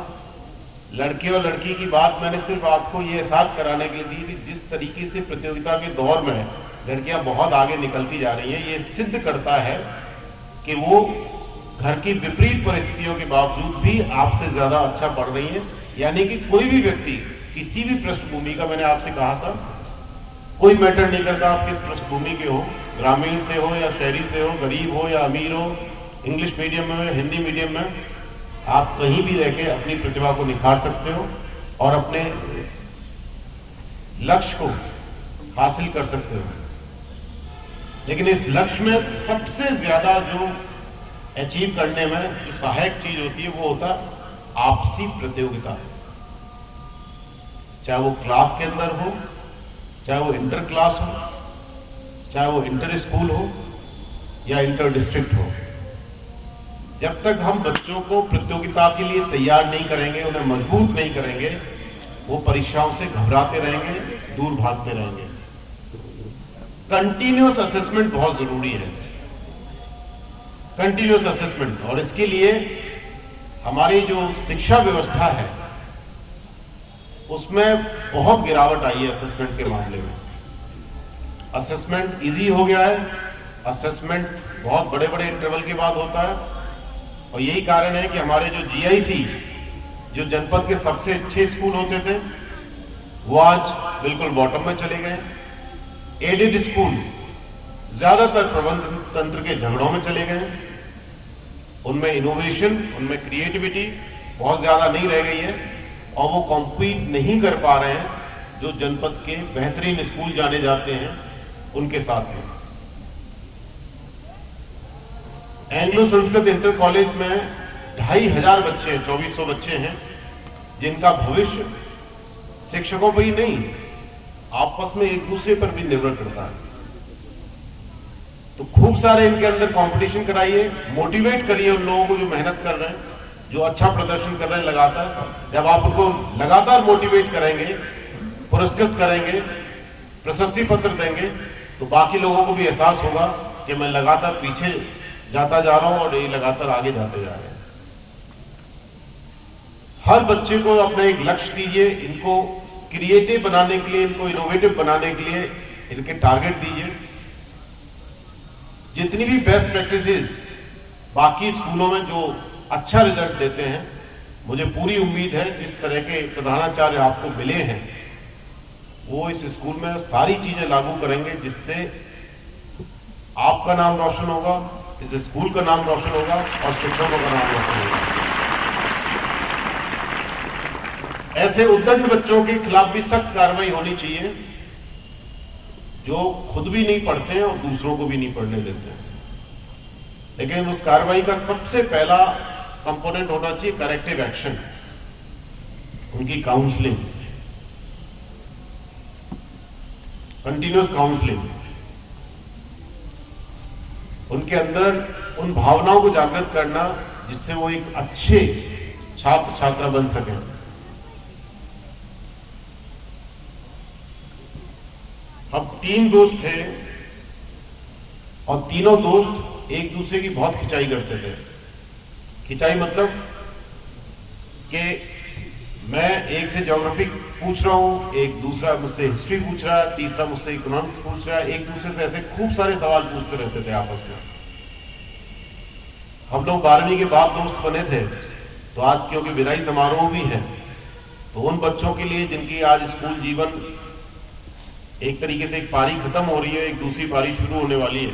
Speaker 7: लड़के और लड़की की बात मैंने सिर्फ आपको ये एहसास कराने के लिए दी कि जिस तरीके से प्रतियोगिता के दौर में लड़कियां बहुत आगे निकलती जा रही हैं, ये सिद्ध करता है कि वो घर की विपरीत परिस्थितियों के बावजूद भी आपसे ज्यादा अच्छा पढ़ रही हैं। यानी कि कोई भी व्यक्ति किसी भी पृष्ठभूमि का, मैंने आपसे कहा था, कोई मैटर नहीं करता आप किस पृष्ठभूमि के हो, ग्रामीण से हो या शहरी से हो, गरीब हो या अमीर हो, इंग्लिश मीडियम में, हिंदी मीडियम में, आप कहीं भी रह के अपनी प्रतिभा को निखार सकते हो और अपने लक्ष्य को हासिल कर सकते हो। लेकिन इस लक्ष्य में सबसे ज्यादा जो अचीव करने में जो सहायक चीज होती है वो होता है आपसी प्रतियोगिता। चाहे वो क्लास के अंदर हो, चाहे वो इंटर क्लास हो, चाहे वो इंटर स्कूल हो या इंटर डिस्ट्रिक्ट हो। जब तक हम बच्चों को प्रतियोगिता के लिए तैयार नहीं करेंगे, उन्हें मजबूत नहीं करेंगे, वो परीक्षाओं से घबराते रहेंगे, दूर भागते रहेंगे। कंटिन्यूअस असेसमेंट बहुत जरूरी है, कंटिन्यूअस असेसमेंट। और इसके लिए हमारी जो शिक्षा व्यवस्था है उसमें बहुत गिरावट आई है असेसमेंट के मामले में। असेसमेंट इजी हो गया है, असेसमेंट बहुत बड़े बड़े इंटरवल के बाद होता है। और यही कारण है कि हमारे जो जीआईसी, जो जनपद के सबसे अच्छे स्कूल होते थे, वो आज बिल्कुल बॉटम में चले गए। एडेड स्कूल ज्यादातर प्रबंधन तंत्र के झगड़ों में चले गए। उनमें इनोवेशन, उनमें क्रिएटिविटी बहुत ज्यादा नहीं रह गई है और वो कॉम्पीट नहीं कर पा रहे हैं जो जनपद के बेहतरीन स्कूल जाने जाते हैं उनके साथ में। एंग्लो संस्कृत इंटर कॉलेज में 2500 बच्चे हैं, 2400 बच्चे हैं, जिनका भविष्य शिक्षकों पर ही नहीं, आपस में एक दूसरे पर भी निर्भर करता है। तो खूब सारे इनके अंदर कंपटीशन कराइए, मोटिवेट करिए उन लोगों को जो मेहनत कर रहे हैं, जो अच्छा प्रदर्शन कर रहे हैं लगातार। जब आप उनको लगातार मोटिवेट करेंगे, पुरस्कृत करेंगे, प्रशस्ति पत्र देंगे, तो बाकी लोगों को भी एहसास होगा कि मैं लगातार पीछे जाता जा रहा हूं और ये लगातार आगे जाते जा रहे हैं। हर बच्चे को अपना एक लक्ष्य दीजिए, इनको क्रिएटिव बनाने के लिए, इनको इनोवेटिव बनाने के लिए इनके टारगेट दीजिए। जितनी भी बेस्ट प्रैक्टिसेस बाकी स्कूलों में जो अच्छा रिजल्ट देते हैं, मुझे पूरी उम्मीद है जिस तरह के प्रधानाचार्य आपको मिले हैं वो इस स्कूल में सारी चीजें लागू करेंगे, जिससे आपका नाम रोशन होगा, इस स्कूल का नाम रोशन होगा और शिक्षकों का नाम रोशन होगा। ऐसे उद्दंड बच्चों के खिलाफ भी सख्त कार्रवाई होनी चाहिए जो खुद भी नहीं पढ़ते हैं और दूसरों को भी नहीं पढ़ने देते हैं। लेकिन उस कार्रवाई का सबसे पहला कंपोनेंट होना चाहिए करेक्टिव एक्शन, उनकी काउंसलिंग, कंटिन्यूअस काउंसलिंग, उनके अंदर उन भावनाओं को जागृत करना जिससे वो एक अच्छे छात्र छात्रा बन सकें। हम 3 दोस्त थे और तीनों दोस्त एक दूसरे की बहुत खिंचाई करते थे। खिंचाई मतलब कि मैं एक से ज्योग्राफी पूछ रहा हूं, एक दूसरा मुझसे हिस्ट्री पूछ रहा है, तीसरा मुझसे इकोनॉमिक्स पूछ रहा है, एक दूसरे से ऐसे खूब सारे सवाल पूछते रहते थे आपस में। हम लोग 12वीं के बाद दोस्त बने थे, तो आज क्योंकि विदाई समारोह भी है, तो उन बच्चों के लिए जिनकी आज स्कूल जीवन एक तरीके से एक पारी खत्म हो रही है, एक दूसरी पारी शुरू होने वाली है,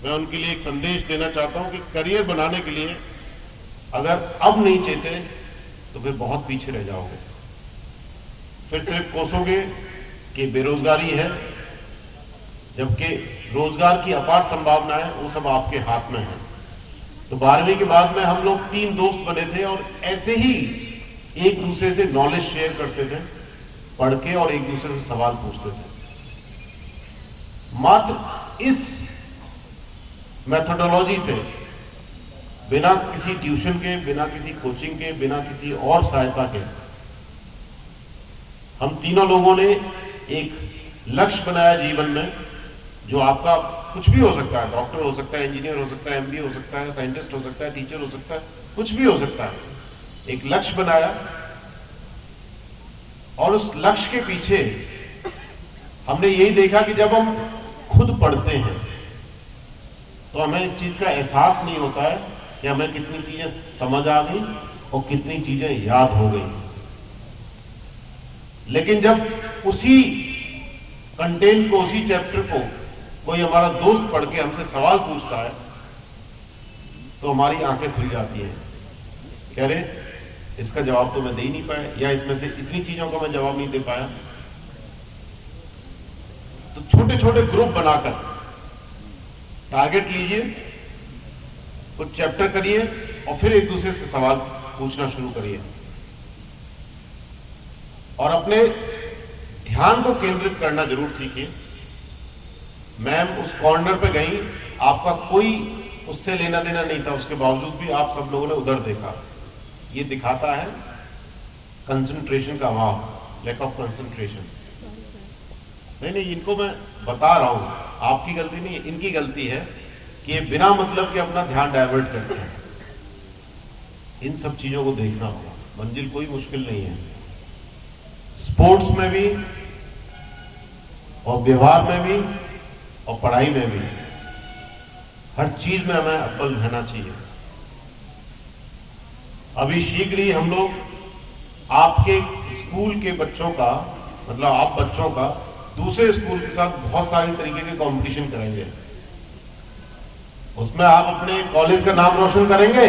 Speaker 7: मैं उनके लिए एक संदेश देना चाहता हूं कि करियर बनाने के लिए अगर अब नहीं चेते तो फिर बहुत पीछे रह जाओगे। फिर सिर्फ कोसोगे कि बेरोजगारी है, जबकि रोजगार की अपार संभावना है, वो सब आपके हाथ में है। तो 12वीं के बाद में हम लोग 3 दोस्त बने थे और ऐसे ही एक दूसरे से नॉलेज शेयर करते थे, पढ़ के, और एक दूसरे से सवाल पूछते थे। मात्र इस मेथोडोलॉजी से, बिना किसी ट्यूशन के, बिना किसी कोचिंग के, बिना किसी और सहायता के, हम तीनों लोगों ने एक लक्ष्य बनाया जीवन में, जो आपका कुछ भी हो सकता है। डॉक्टर हो सकता है, इंजीनियर हो सकता है, एमबीए हो सकता है, साइंटिस्ट हो सकता है, टीचर हो सकता है, कुछ भी हो सकता है। एक लक्ष्य बनाया और उस लक्ष्य के पीछे हमने यही देखा कि जब हम खुद पढ़ते हैं तो हमें इस चीज का एहसास नहीं होता है कि हमें कितनी चीजें समझ आ गई और कितनी चीजें याद हो गई। लेकिन जब उसी कंटेंट को, उसी चैप्टर को कोई हमारा दोस्त पढ़ के हमसे सवाल पूछता है तो हमारी आंखें खुल जाती हैं। कह रहे इसका जवाब तो मैं दे ही नहीं पाया, या इसमें से इतनी चीजों का मैं जवाब नहीं दे पाया। तो छोटे छोटे ग्रुप बनाकर टारगेट लीजिए, कुछ चैप्टर करिए और फिर एक दूसरे से सवाल पूछना शुरू करिए और अपने ध्यान को केंद्रित करना जरूर सीखिए। मैम उस कॉर्नर पे गई, आपका कोई उससे लेना देना नहीं था, उसके बावजूद भी आप सब लोगों ने उधर देखा। ये दिखाता है कंसंट्रेशन का अभाव, लैक ऑफ कंसंट्रेशन। नहीं, इनको मैं बता रहा हूं, आपकी गलती नहीं है, इनकी गलती है कि ये बिना मतलब के अपना ध्यान डाइवर्ट करते हैं। इन सब चीजों को देखना होगा, मंजिल कोई मुश्किल नहीं है। स्पोर्ट्स में भी और व्यवहार में भी और पढ़ाई में भी, हर चीज में हमें अव्वल रहना चाहिए। अभी शीघ्र ही हम लोग आपके स्कूल के बच्चों का, मतलब आप बच्चों का दूसरे स्कूल के साथ बहुत सारी तरीके के कंपटीशन करेंगे। उसमें आप अपने कॉलेज का नाम रोशन करेंगे?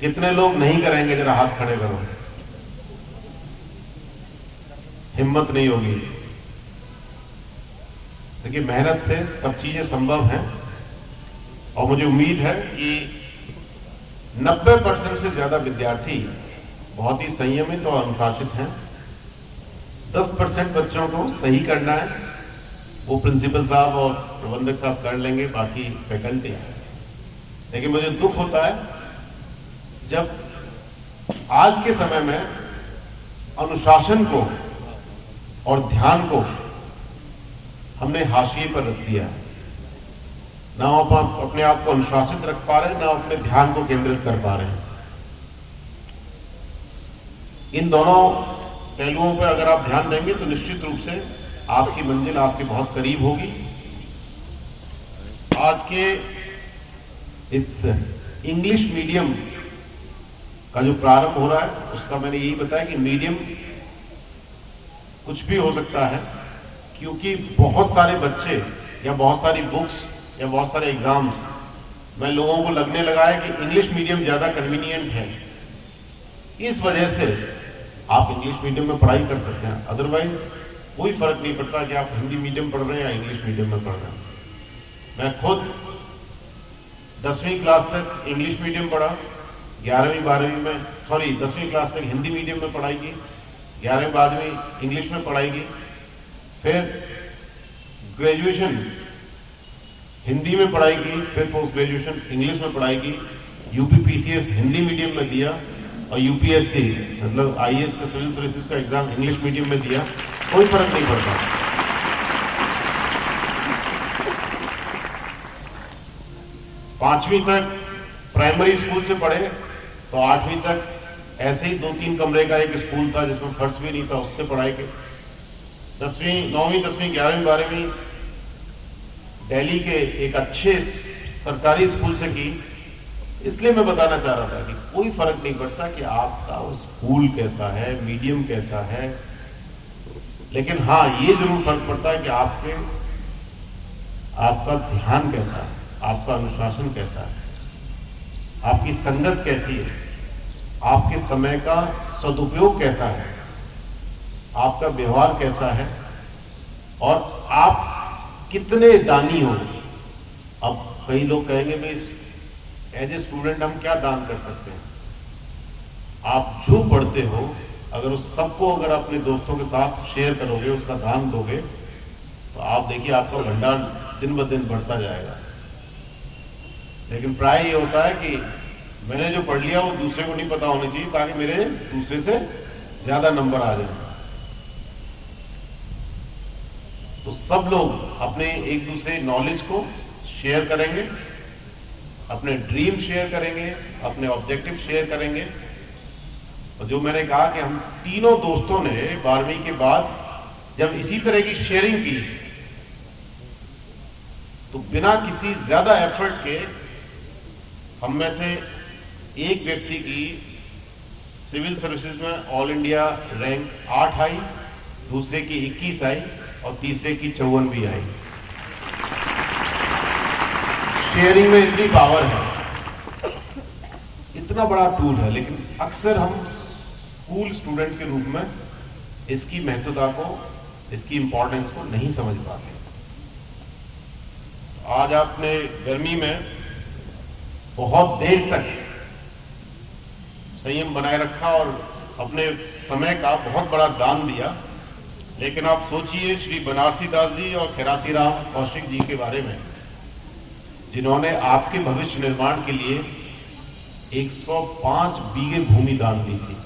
Speaker 7: कितने लोग नहीं करेंगे? जरा हाथ खड़े करो। हिम्मत नहीं होगी। देखिए, मेहनत से सब चीजें संभव हैं और मुझे उम्मीद है कि 90% से ज्यादा विद्यार्थी बहुत ही संयमित और अनुशासित हैं। 10% बच्चों को सही करना है, वो प्रिंसिपल साहब और प्रबंधक साहब कर लेंगे, बाकी फैकल्टी। लेकिन मुझे दुख होता है जब आज के समय में अनुशासन को और ध्यान को हमने हाशिए पर रख दिया। ना हम अपने आप को अनुशासित रख पा रहे हैं, ना अपने ध्यान को केंद्रित कर पा रहे हैं। इन दोनों पहलुओं पर अगर आप ध्यान देंगे तो निश्चित रूप से आपकी मंजिल आपके बहुत करीब होगी। आज के इस इंग्लिश मीडियम का जो प्रारंभ हो रहा है, उसका मैंने यही बताया कि मीडियम कुछ भी हो सकता है, क्योंकि बहुत सारे बच्चे या बहुत सारी बुक्स या बहुत सारे एग्जाम्स में लोगों को लगने लगा है कि इंग्लिश मीडियम ज्यादा कन्वीनियंट है। इस वजह से आप इंग्लिश मीडियम में पढ़ाई कर सकते हैं, अदरवाइज कोई फर्क नहीं पड़ता कि आप हिंदी मीडियम पढ़ रहे हैं या इंग्लिश मीडियम में पढ़ रहे हैं। मैं खुद 10वीं क्लास तक इंग्लिश मीडियम पढ़ा, 11वीं 12वीं में 10वीं क्लास तक हिंदी मीडियम में पढ़ाई की, 11वीं 12वीं इंग्लिश में पढ़ाई की, फिर ग्रेजुएशन हिंदी में पढ़ाई की, फिर पोस्ट ग्रेजुएशन इंग्लिश में पढ़ाई की, यूपीपीसीएस हिंदी मीडियम में दिया और यूपीएससी मतलब आईएएस का सिविल सर्विसेज का एग्जाम इंग्लिश मीडियम में दिया। कोई फर्क नहीं पड़ता। पांचवी तक प्राइमरी स्कूल से पढ़े तो 8वीं तक ऐसे ही 2-3 कमरे का एक स्कूल था जिसमें फर्श भी नहीं था, उससे पढ़ाई के 9वीं 10वीं 11वीं 12वीं दिल्ली के एक अच्छे सरकारी स्कूल से की। इसलिए मैं बताना चाह रहा था कि कोई फर्क नहीं पड़ता कि आपका स्कूल कैसा है, मीडियम कैसा है, लेकिन हाँ ये जरूर फर्क पड़ता है कि आपका ध्यान कैसा है, आपका अनुशासन कैसा है, आपकी संगत कैसी है, आपके समय का सदुपयोग कैसा है, आपका व्यवहार कैसा है और आप कितने दानी हो। अब कई लोग कहेंगे भाई एज ए स्टूडेंट हम क्या दान कर सकते हैं। आप जो पढ़ते हो अगर उस सबको अगर अपने दोस्तों के साथ शेयर करोगे, उसका दान दोगे, तो आप देखिए आपका भंडार दिन ब दिन बढ़ता जाएगा। लेकिन प्राय ये होता है कि मैंने जो पढ़ लिया वो दूसरे को नहीं पता होना चाहिए, ताकि मेरे दूसरे से ज्यादा नंबर आ जाए। तो सब लोग अपने एक दूसरे नॉलेज को शेयर करेंगे, अपने ड्रीम शेयर करेंगे, अपने ऑब्जेक्टिव शेयर करेंगे। और जो मैंने कहा कि हम तीनों दोस्तों ने 12वीं के बाद जब इसी तरह की शेयरिंग की, तो बिना किसी ज्यादा एफर्ट के हम में से एक व्यक्ति की सिविल सर्विसेज में ऑल इंडिया रैंक 8 आई, दूसरे की 21 आई और तीसरे की 54 भी आई। शेयरिंग में इतनी पावर है, इतना बड़ा टूल है, लेकिन अक्सर हम स्कूल स्टूडेंट के रूप में इसकी महत्वता को, इसकी इंपॉर्टेंस को नहीं समझ पाते। आज आपने गर्मी में बहुत देर तक संयम बनाए रखा और अपने समय का बहुत बड़ा दान दिया, लेकिन आप सोचिए श्री बनारसी दास जी और खैराती राम कौशिक जी के बारे में, जिन्होंने आपके भविष्य निर्माण के लिए 105 बीघे भूमि दान दी थी।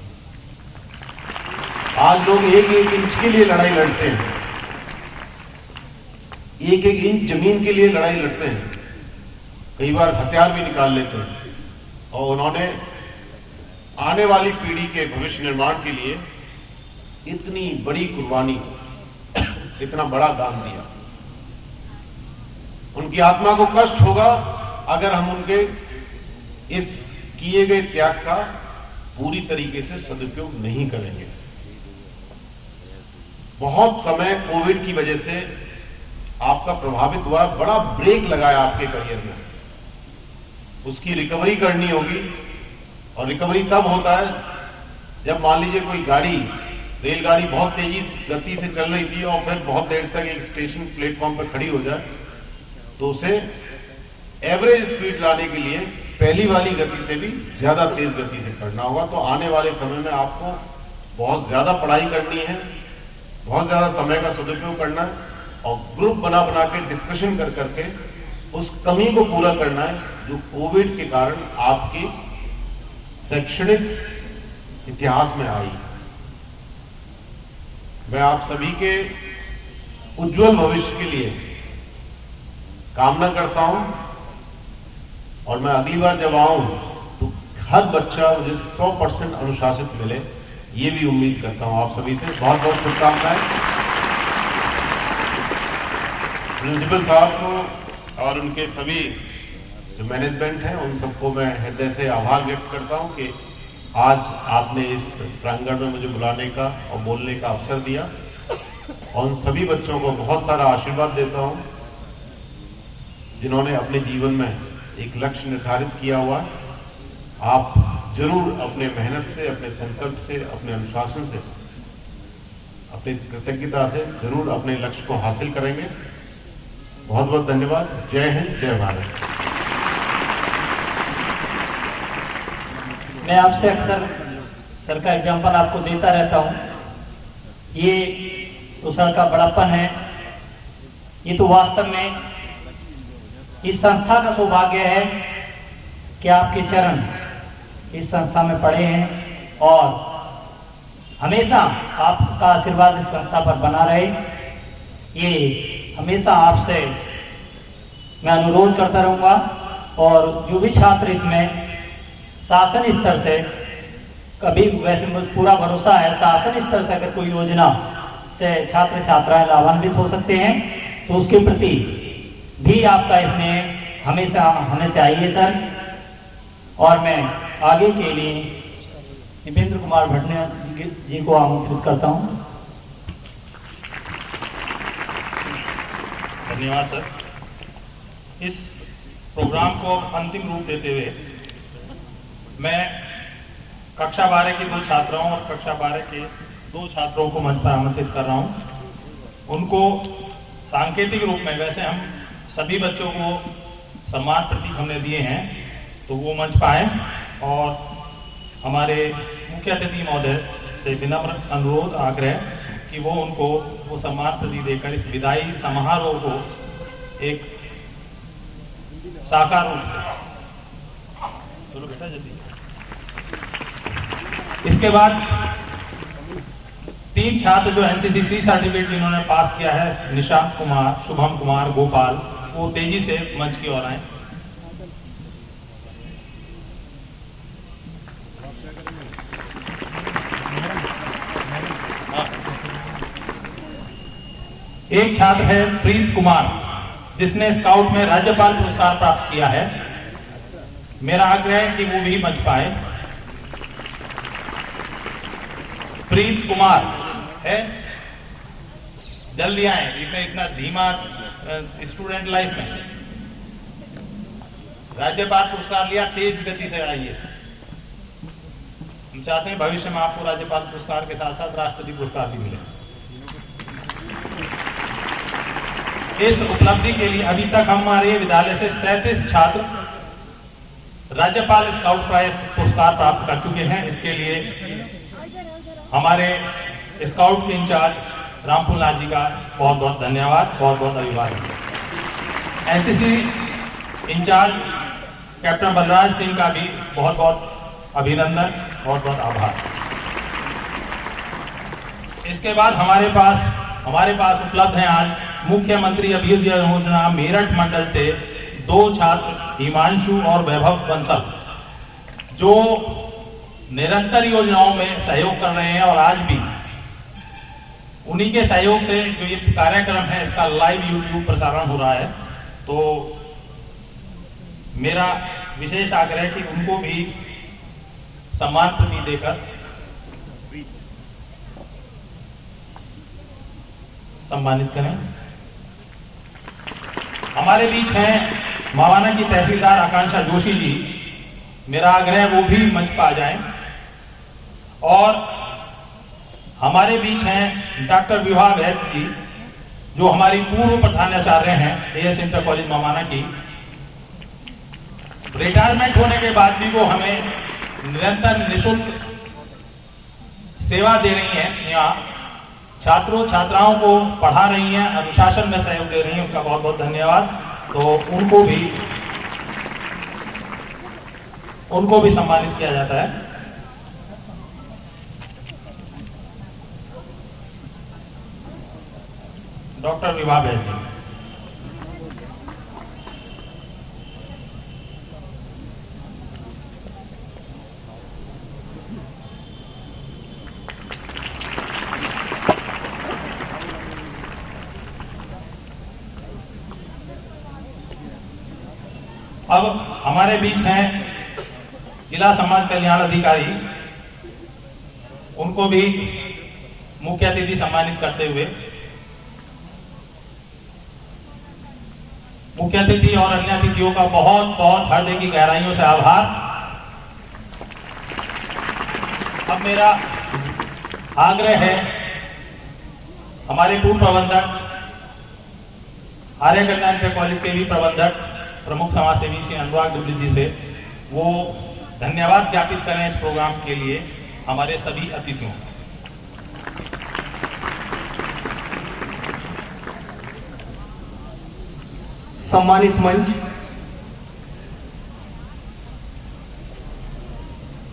Speaker 7: आज लोग एक एक इंच के लिए लड़ाई लड़ते हैं, एक एक इंच जमीन के लिए लड़ाई लड़ते हैं, कई बार हथियार भी निकाल लेते हैं। और उन्होंने आने वाली पीढ़ी के भविष्य निर्माण के लिए इतनी बड़ी कुर्बानी, इतना बड़ा दान दिया। उनकी आत्मा को कष्ट होगा अगर हम उनके इस किए गए त्याग का पूरी तरीके से सदुपयोग नहीं करेंगे। बहुत समय कोविड की वजह से आपका प्रभावित हुआ, बड़ा ब्रेक लगाया आपके करियर में। उसकी रिकवरी करनी होगी, और रिकवरी तब होता है जब मान लीजिए कोई गाड़ी, रेलगाड़ी बहुत तेजी गति से चल रही थी और फिर बहुत देर तक एक स्टेशन प्लेटफॉर्म पर खड़ी हो जाए, तो उसे एवरेज स्पीड लाने के लिए पहली वाली गति से भी ज्यादा तेज गति से करना होगा। तो आने वाले समय में आपको बहुत ज्यादा पढ़ाई करनी है, बहुत ज्यादा समय का सदुपयोग करना है, और ग्रुप बना बना के डिस्कशन कर करके उस कमी को पूरा करना है जो कोविड के कारण आपकी शैक्षणिक इतिहास में आई। मैं आप सभी के उज्जवल भविष्य के लिए कामना करता हूं, और मैं अगली बार जब आऊं तो हर बच्चा मुझे 100% अनुशासित मिले, ये भी उम्मीद करता हूं आप सभी से। बहुत बहुत शुभकामनाएं। प्रिंसिपल साहब को और उनके सभी जो मैनेजमेंट है उन सबको मैं हृदय से आभार व्यक्त करता हूं कि आज आपने इस प्रांगण में मुझे बुलाने का और बोलने का अवसर दिया, और उन सभी बच्चों को बहुत सारा आशीर्वाद देता हूं जिन्होंने अपने जीवन में एक लक्ष्य निर्धारित किया हुआ। आप जरूर अपने मेहनत से, अपने संकल्प से, अपने अनुशासन से, अपनी कृतज्ञता से जरूर अपने लक्ष्य को हासिल करेंगे। बहुत बहुत धन्यवाद। जय हिंद, जय भारत।
Speaker 3: मैं आपसे अक्सर सर का एग्जाम्पल आपको देता रहता हूँ। ये तो सर का बड़ापन है, ये तो वास्तव में इस संस्था का सौभाग्य है कि आपके चरण इस संस्था में पड़े हैं, और हमेशा आपका आशीर्वाद इस संस्था पर बना रहे। ये हमेशा आपसे मैं अनुरोध करता रहूँगा, और जो भी छात्र इसमें शासन स्तर से, कभी वैसे मुझे पूरा भरोसा है शासन स्तर से अगर कोई योजना से छात्र छात्राएं लाभान्वित हो सकते हैं तो उसके प्रति भी आपका इसमें हमेशा हमें चाहिए सर। और मैं आगे के लिए निपेंद्र कुमार भटनागर जी को आमंत्रित करता हूं।
Speaker 1: धन्यवाद सर। इस प्रोग्राम को अंतिम रूप देते हुए मैं कक्षा 12 की 2 छात्राओं और कक्षा 12 के 2 छात्रों को मंच पर आमंत्रित कर रहा हूं। उनको सांकेतिक रूप में, वैसे हम सभी बच्चों को सम्मान प्रतीक हमने दिए हैं, तो वो मंच पाए और हमारे मुख्य अतिथि महोदय से विनम्र अनुरोध आग्रह कि वो उनको वो सम्मान प्रतीक देकर इस विदाई समारोह को एक साकार रूप दें। चलो बेटा जल्दी। इसके बाद 3 छात्र जो एनसीसी सर्टिफिकेट जिन्होंने पास किया है, निशांत कुमार, शुभम कुमार, गोपाल, वो तेजी से मंच की ओर आए। एक छात्र है प्रीत कुमार, जिसने स्काउट में राज्यपाल पुरस्कार प्राप्त किया है। मेरा आग्रह है कि वो भी मंच पाए। प्रीत कुमार है, जल्दी आए, इसमें इतना धीमा स्टूडेंट लाइफ में राज्यपाल पुरस्कार लिया, तेज गति से आइए। हम चाहते हैं भविष्य में आपको राज्यपाल पुरस्कार के साथ साथ राष्ट्रपति पुरस्कार भी मिले। इस उपलब्धि के लिए अभी तक हमारे विद्यालय से 37 छात्र राज्यपाल स्काउट प्राइज पुरस्कार प्राप्त कर चुके हैं। इसके लिए हमारे स्काउट के इंचार्ज रामपुर लाल जी का बहुत बहुत धन्यवाद, बहुत बहुत अभिवादन। NCC incharge captain Balraj Singh का भी बहुत बहुत अभिनंदन, बहुत बहुत आभार। इसके बाद हमारे पास उपलब्ध हैं आज मुख्यमंत्री अभ्युदय योजना मेरठ मंडल से 2 छात्र हिमांशु और वैभव बंसल, जो निरंतर योजनाओं में सहयोग कर रहे हैं और आज भी उन्हीं के सहयोग से जो ये कार्यक्रम है इसका लाइव यूट्यूब प्रसारण हो रहा है। तो मेरा विशेष आग्रह है कि उनको भी सम्मान प्रति देकर सम्मानित करें। हमारे बीच हैं मावाना की तहसीलदार आकांक्षा जोशी जी, मेरा आग्रह है वो भी मंच पर आ जाएं। और हमारे बीच हैं डॉक्टर विभा वैद्य जी, जो हमारी पूर्व प्रधानाचार्य हैं एएस इंटर कॉलेज मावाना की। रिटायरमेंट होने के बाद भी वो हमें निरंतर निःशुल्क सेवा दे रही हैं, यहाँ छात्रों छात्राओं को पढ़ा रही हैं, अनुशासन में सहयोग दे रही हैं, उनका बहुत बहुत धन्यवाद। तो उनको भी सम्मानित किया जाता है। डॉक्टर विभा वैद्य जी। अब हमारे बीच हैं जिला समाज कल्याण अधिकारी, उनको भी मुख्य अतिथि सम्मानित करते हुए मुख्य अतिथि और अन्य अतिथियों का बहुत बहुत हृदय की गहराइयों से आभार। अब मेरा आग्रह है हमारे पूर्व प्रबंधक आर्य कन्या इंटर कॉलेज के भी प्रबंधक प्रमुख समाज सेवी श्री अनुराग दुबे जी से, वो धन्यवाद ज्ञापित करें इस प्रोग्राम के लिए हमारे सभी अतिथियों।
Speaker 8: सम्मानित मंच,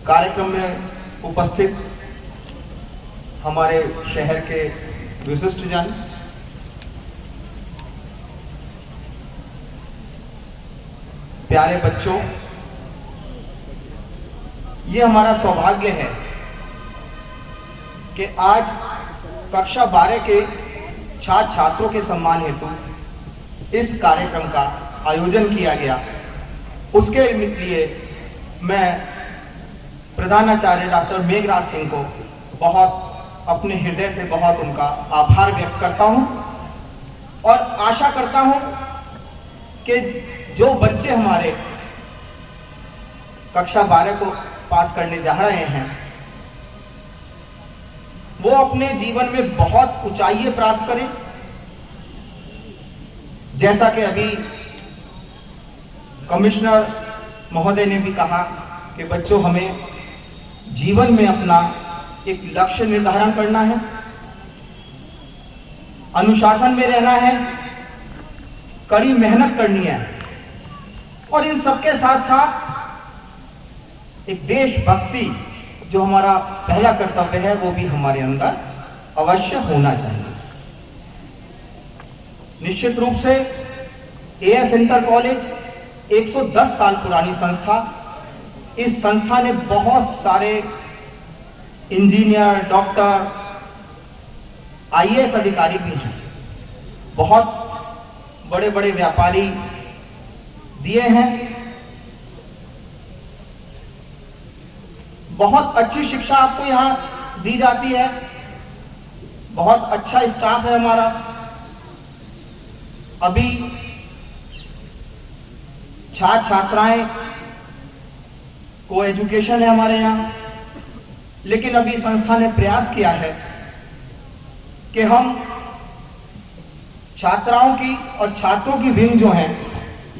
Speaker 8: कार्यक्रम में उपस्थित हमारे शहर के विशिष्ट जन, प्यारे बच्चों, ये हमारा सौभाग्य है कि आज कक्षा 12 के छात्र छात्रों के सम्मान हेतु इस कार्यक्रम का आयोजन किया गया। उसके लिए मैं प्रधानाचार्य डॉक्टर मेघराज सिंह को बहुत अपने हृदय से बहुत उनका आभार व्यक्त करता हूं और आशा करता हूं कि जो बच्चे हमारे कक्षा 12 को पास करने जा रहे हैं वो अपने जीवन में बहुत ऊंचाइयां प्राप्त करें। जैसा कि अभी कमिश्नर महोदय ने भी कहा कि बच्चों हमें जीवन में अपना एक लक्ष्य निर्धारण करना है, अनुशासन में रहना है, कड़ी मेहनत करनी है और इन सबके साथ साथ एक देशभक्ति जो हमारा पहला कर्तव्य है वो भी हमारे अंदर अवश्य होना चाहिए। निश्चित रूप से एएस इंटर कॉलेज 110 साल पुरानी संस्था, इस संस्था ने बहुत सारे इंजीनियर, डॉक्टर, आईएएस अधिकारी भी हैं, बहुत बड़े बड़े व्यापारी दिए हैं, बहुत अच्छी शिक्षा आपको यहां दी जाती है, बहुत अच्छा स्टाफ है हमारा। अभी छात्र छात्राएं को एजुकेशन है हमारे यहाँ, लेकिन अभी संस्था ने प्रयास किया है कि हम छात्राओं की और छात्रों की विंग जो है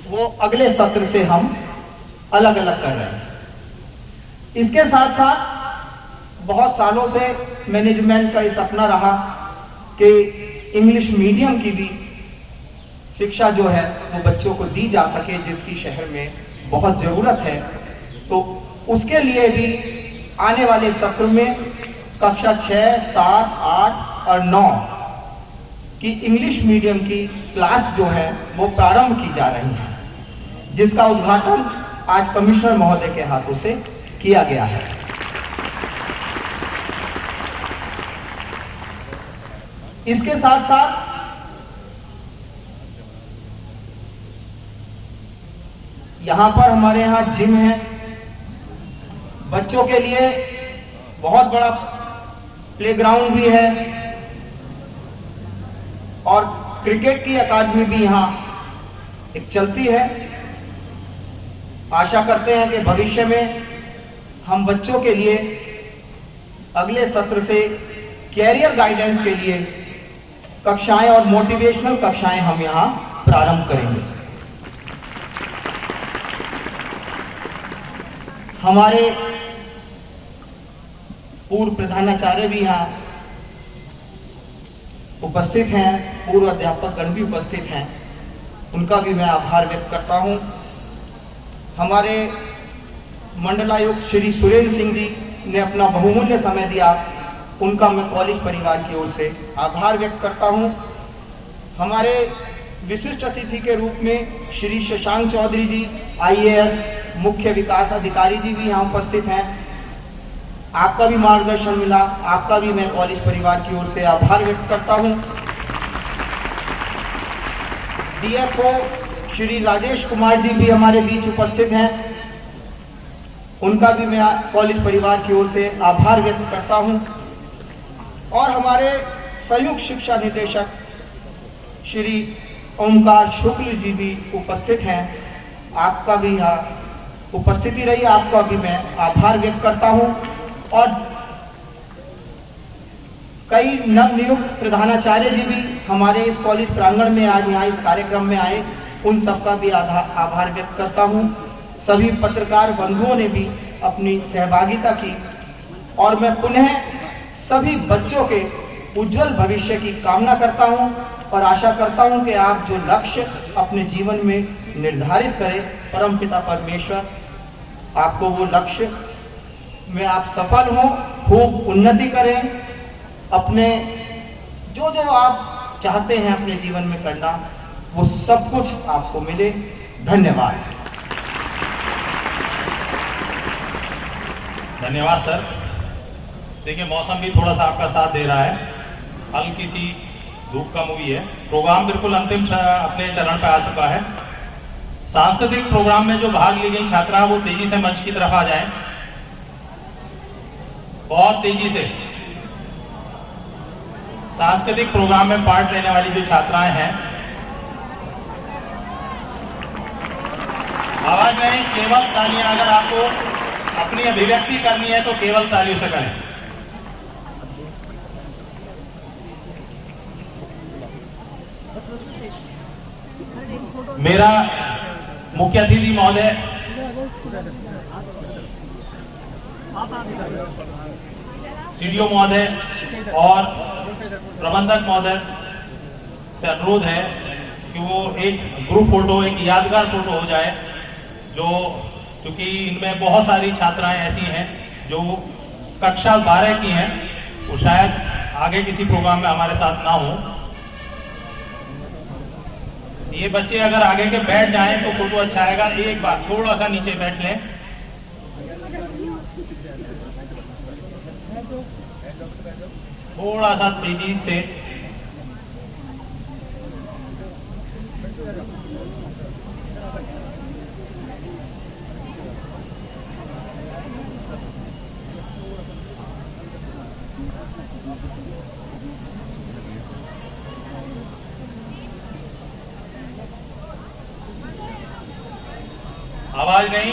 Speaker 8: वो अगले सत्र से हम अलग अलग कर रहे हैं। इसके साथ साथ बहुत सालों से मैनेजमेंट का ये सपना रहा कि इंग्लिश मीडियम की भी शिक्षा जो है वो बच्चों को दी जा सके, जिसकी शहर में बहुत जरूरत है। तो उसके लिए भी आने वाले सत्र में कक्षा 6, 7, 8 और 9 की इंग्लिश मीडियम की क्लास जो है वो प्रारंभ की जा रही है, जिसका उद्घाटन आज कमिश्नर महोदय के हाथों से किया गया है। इसके साथ साथ यहां पर हमारे यहां जिम है, बच्चों के लिए बहुत बड़ा प्लेग्राउंड भी है और क्रिकेट की अकादमी भी यहां एक चलती है। आशा करते हैं कि भविष्य में हम बच्चों के लिए अगले सत्र से कैरियर गाइडेंस के लिए कक्षाएं और मोटिवेशनल कक्षाएं हम यहां प्रारंभ करेंगे। हमारे पूर्व प्रधानाचार्य भी यहाँ उपस्थित हैं, पूर्व अध्यापक गण भी उपस्थित हैं, उनका भी मैं आभार व्यक्त करता हूं। हमारे मंडलायुक्त श्री सुरेंद्र सिंह जी ने अपना बहुमूल्य समय दिया, उनका मैं कॉलेज परिवार की ओर से आभार व्यक्त करता हूं। हमारे विशिष्ट अतिथि के रूप में श्री शशांक चौधरी जी आईएएस मुख्य विकास अधिकारी जी भी यहाँ उपस्थित हैं। आपका भी मार्गदर्शन मिला, आपका भी मैं कॉलेज परिवार की ओर से आभार व्यक्त करता हूँ। डीएफओ श्री राजेश कुमार जी भी हमारे बीच उपस्थित हैं, उनका भी मैं कॉलेज परिवार की ओर से आभार व्यक्त करता हूँ। और हमारे संयुक्त शिक्षा निदेशक श्री ओमकार शुक्ल जी भी उपस्थित हैं, आपका भी यहाँ उपस्थिति रही, आपका भी मैं आभार व्यक्त करता हूँ। और कई नवनियुक्त प्रधानाचार्य जी भी हमारे इस कॉलेज प्रांगण में आज यहाँ इस कार्यक्रम में आए, उन सबका भी आभार व्यक्त करता हूँ। सभी पत्रकार बंधुओं ने भी अपनी सहभागिता की और मैं पुनः सभी बच्चों के उज्जवल भविष्य की कामना करता हूँ और आशा करता हूँ कि आप जो लक्ष्य अपने जीवन में निर्धारित करें, परमपिता परमेश्वर आपको वो लक्ष्य में आप सफल हों, खूब उन्नति करें, अपने जो जो आप चाहते हैं अपने जीवन में करना वो सब कुछ आपको मिले। धन्यवाद।
Speaker 1: धन्यवाद सर। देखिए मौसम भी थोड़ा सा आपका साथ दे रहा है, हल्की सी धूप कम हुई है। प्रोग्राम बिल्कुल अंतिम अपने चरण पर आ चुका है। सांस्कृतिक प्रोग्राम में जो भाग ली गई छात्रा वो तेजी से मंच की तरफ आ जाएं, बहुत तेजी से। सांस्कृतिक प्रोग्राम में पार्ट लेने वाली जो छात्राएं हैं, आवाज नहीं, केवल तालियां। अगर आपको अपनी अभिव्यक्ति करनी है तो केवल तालियों से करें। मुख्य अतिथि महोदय सीडीओ महोदय और प्रबंधक महोदय से अनुरोध है कि वो एक ग्रुप फोटो, एक यादगार फोटो हो जाए, जो क्योंकि इनमें बहुत सारी छात्राएं ऐसी हैं जो कक्षा 12 की हैं, वो शायद आगे किसी प्रोग्राम में हमारे साथ ना हो। ये बच्चे अगर आगे के बैठ जाएं तो फोटो अच्छा आएगा। एक बार थोड़ा सा नीचे बैठ लें। थोड़ा सा तेजी से। आवाज नहीं।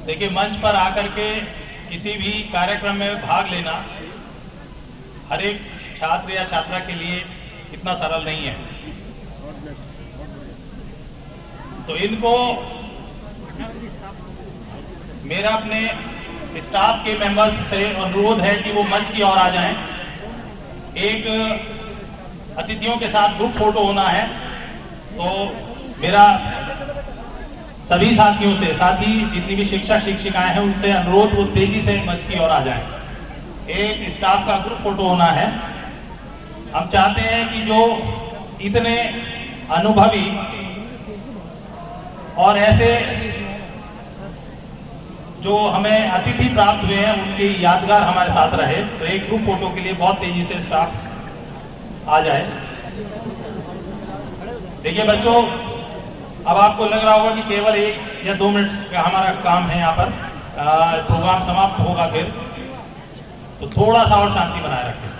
Speaker 1: देखिए, मंच पर आकर के किसी भी कार्यक्रम में भाग लेना हर एक छात्र या छात्रा के लिए इतना सरल नहीं है। तो इनको मेरा अपने स्टाफ के मेंबर्स से अनुरोध है कि वो मंच की ओर आ जाएं। एक अतिथियों के साथ ग्रुप फोटो होना है, तो मेरा सभी साथियों से, साथ ही जितनी भी शिक्षक शिक्षिकाएं हैं उनसे अनुरोध वो तेजी से मंच की ओर आ जाएं। एक स्टाफ का ग्रुप फोटो होना है। हम चाहते हैं कि जो इतने अनुभवी और ऐसे जो हमें अतिथि प्राप्त हुए हैं उनकी यादगार हमारे साथ रहे, तो एक ग्रुप फोटो के लिए बहुत तेजी से स्टाफ आ जाए। देखिए बच्चों, अब आपको लग रहा होगा कि केवल 1 या 2 मिनट का हमारा काम है, यहाँ पर प्रोग्राम समाप्त होगा फिर, तो थोड़ा सा और शांति बनाए रखें।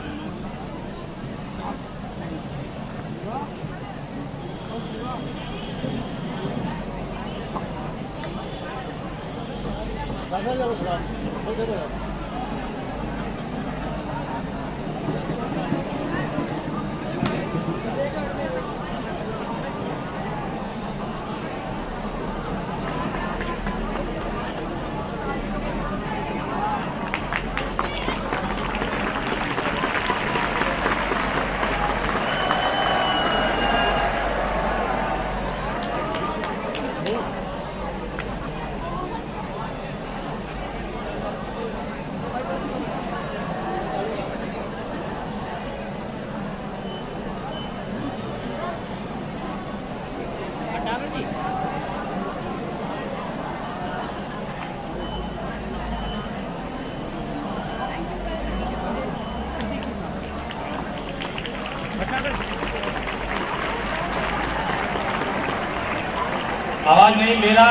Speaker 1: आवाज नहीं। मेरा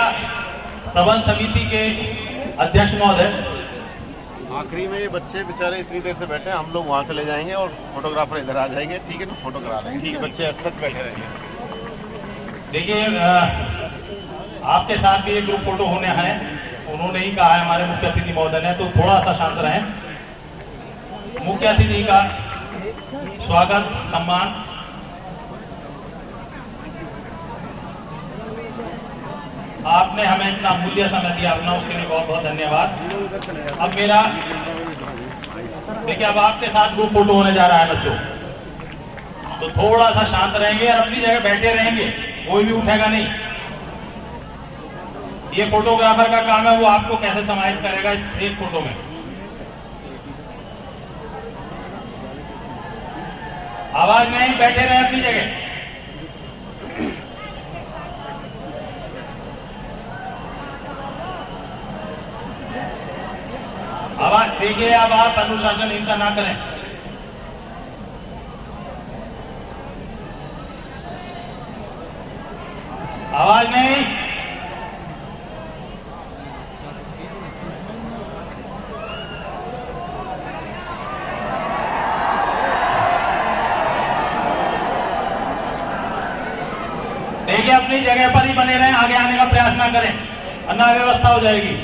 Speaker 1: प्रबंध समिति के अध्यक्ष महोदय,
Speaker 7: आखिरी में ये बच्चे बेचारे इतनी देर से बैठे हैं, हम लोग वहाँ चले जाएंगे और फोटोग्राफर इधर आ जाएंगे, ठीक है ना, फोटो करा लेंगे। ठीक है, बच्चे ऐसे बैठे रहेंगे।
Speaker 1: देखिए आपके साथ भी एक ग्रुप फोटो होने हैं, उन्होंने ही कहा है हमारे मुख्य अतिथि महोदय ने, तो थोड़ा सा शांत रहें। मुख्य अतिथि का स्वागत सम्मान। आपने हमें इतना मूल्य समय दिया अपना, उसके लिए बहुत बहुत धन्यवाद। अब मेरा देखिए, अब आपके साथ ग्रुप फोटो होने जा रहा है बच्चों, तो थोड़ा सा शांत रहेंगे और अपनी जगह बैठे रहेंगे, कोई भी उठेगा नहीं। ये फोटोग्राफर का काम है, वो आपको कैसे समाहित करेगा इस एक फोटो में। आवाज नहीं, बैठे रहे अपनी जगह। आवाज देखिए, अब आप अनुशासन इनका ना करें। आवाज नहीं। देखिए, अपनी जगह पर ही बने रहें, आगे आने का प्रयास ना करें, वरना व्यवस्था हो जाएगी।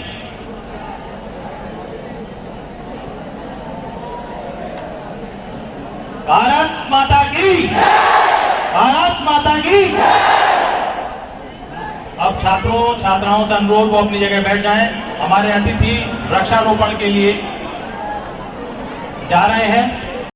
Speaker 1: भारत माता की, भारत माता की। अब छात्रों छात्राओं से अनुरोध वो अपनी जगह बैठ जाएं। हमारे अतिथि वृक्षारोपण के लिए जा रहे हैं।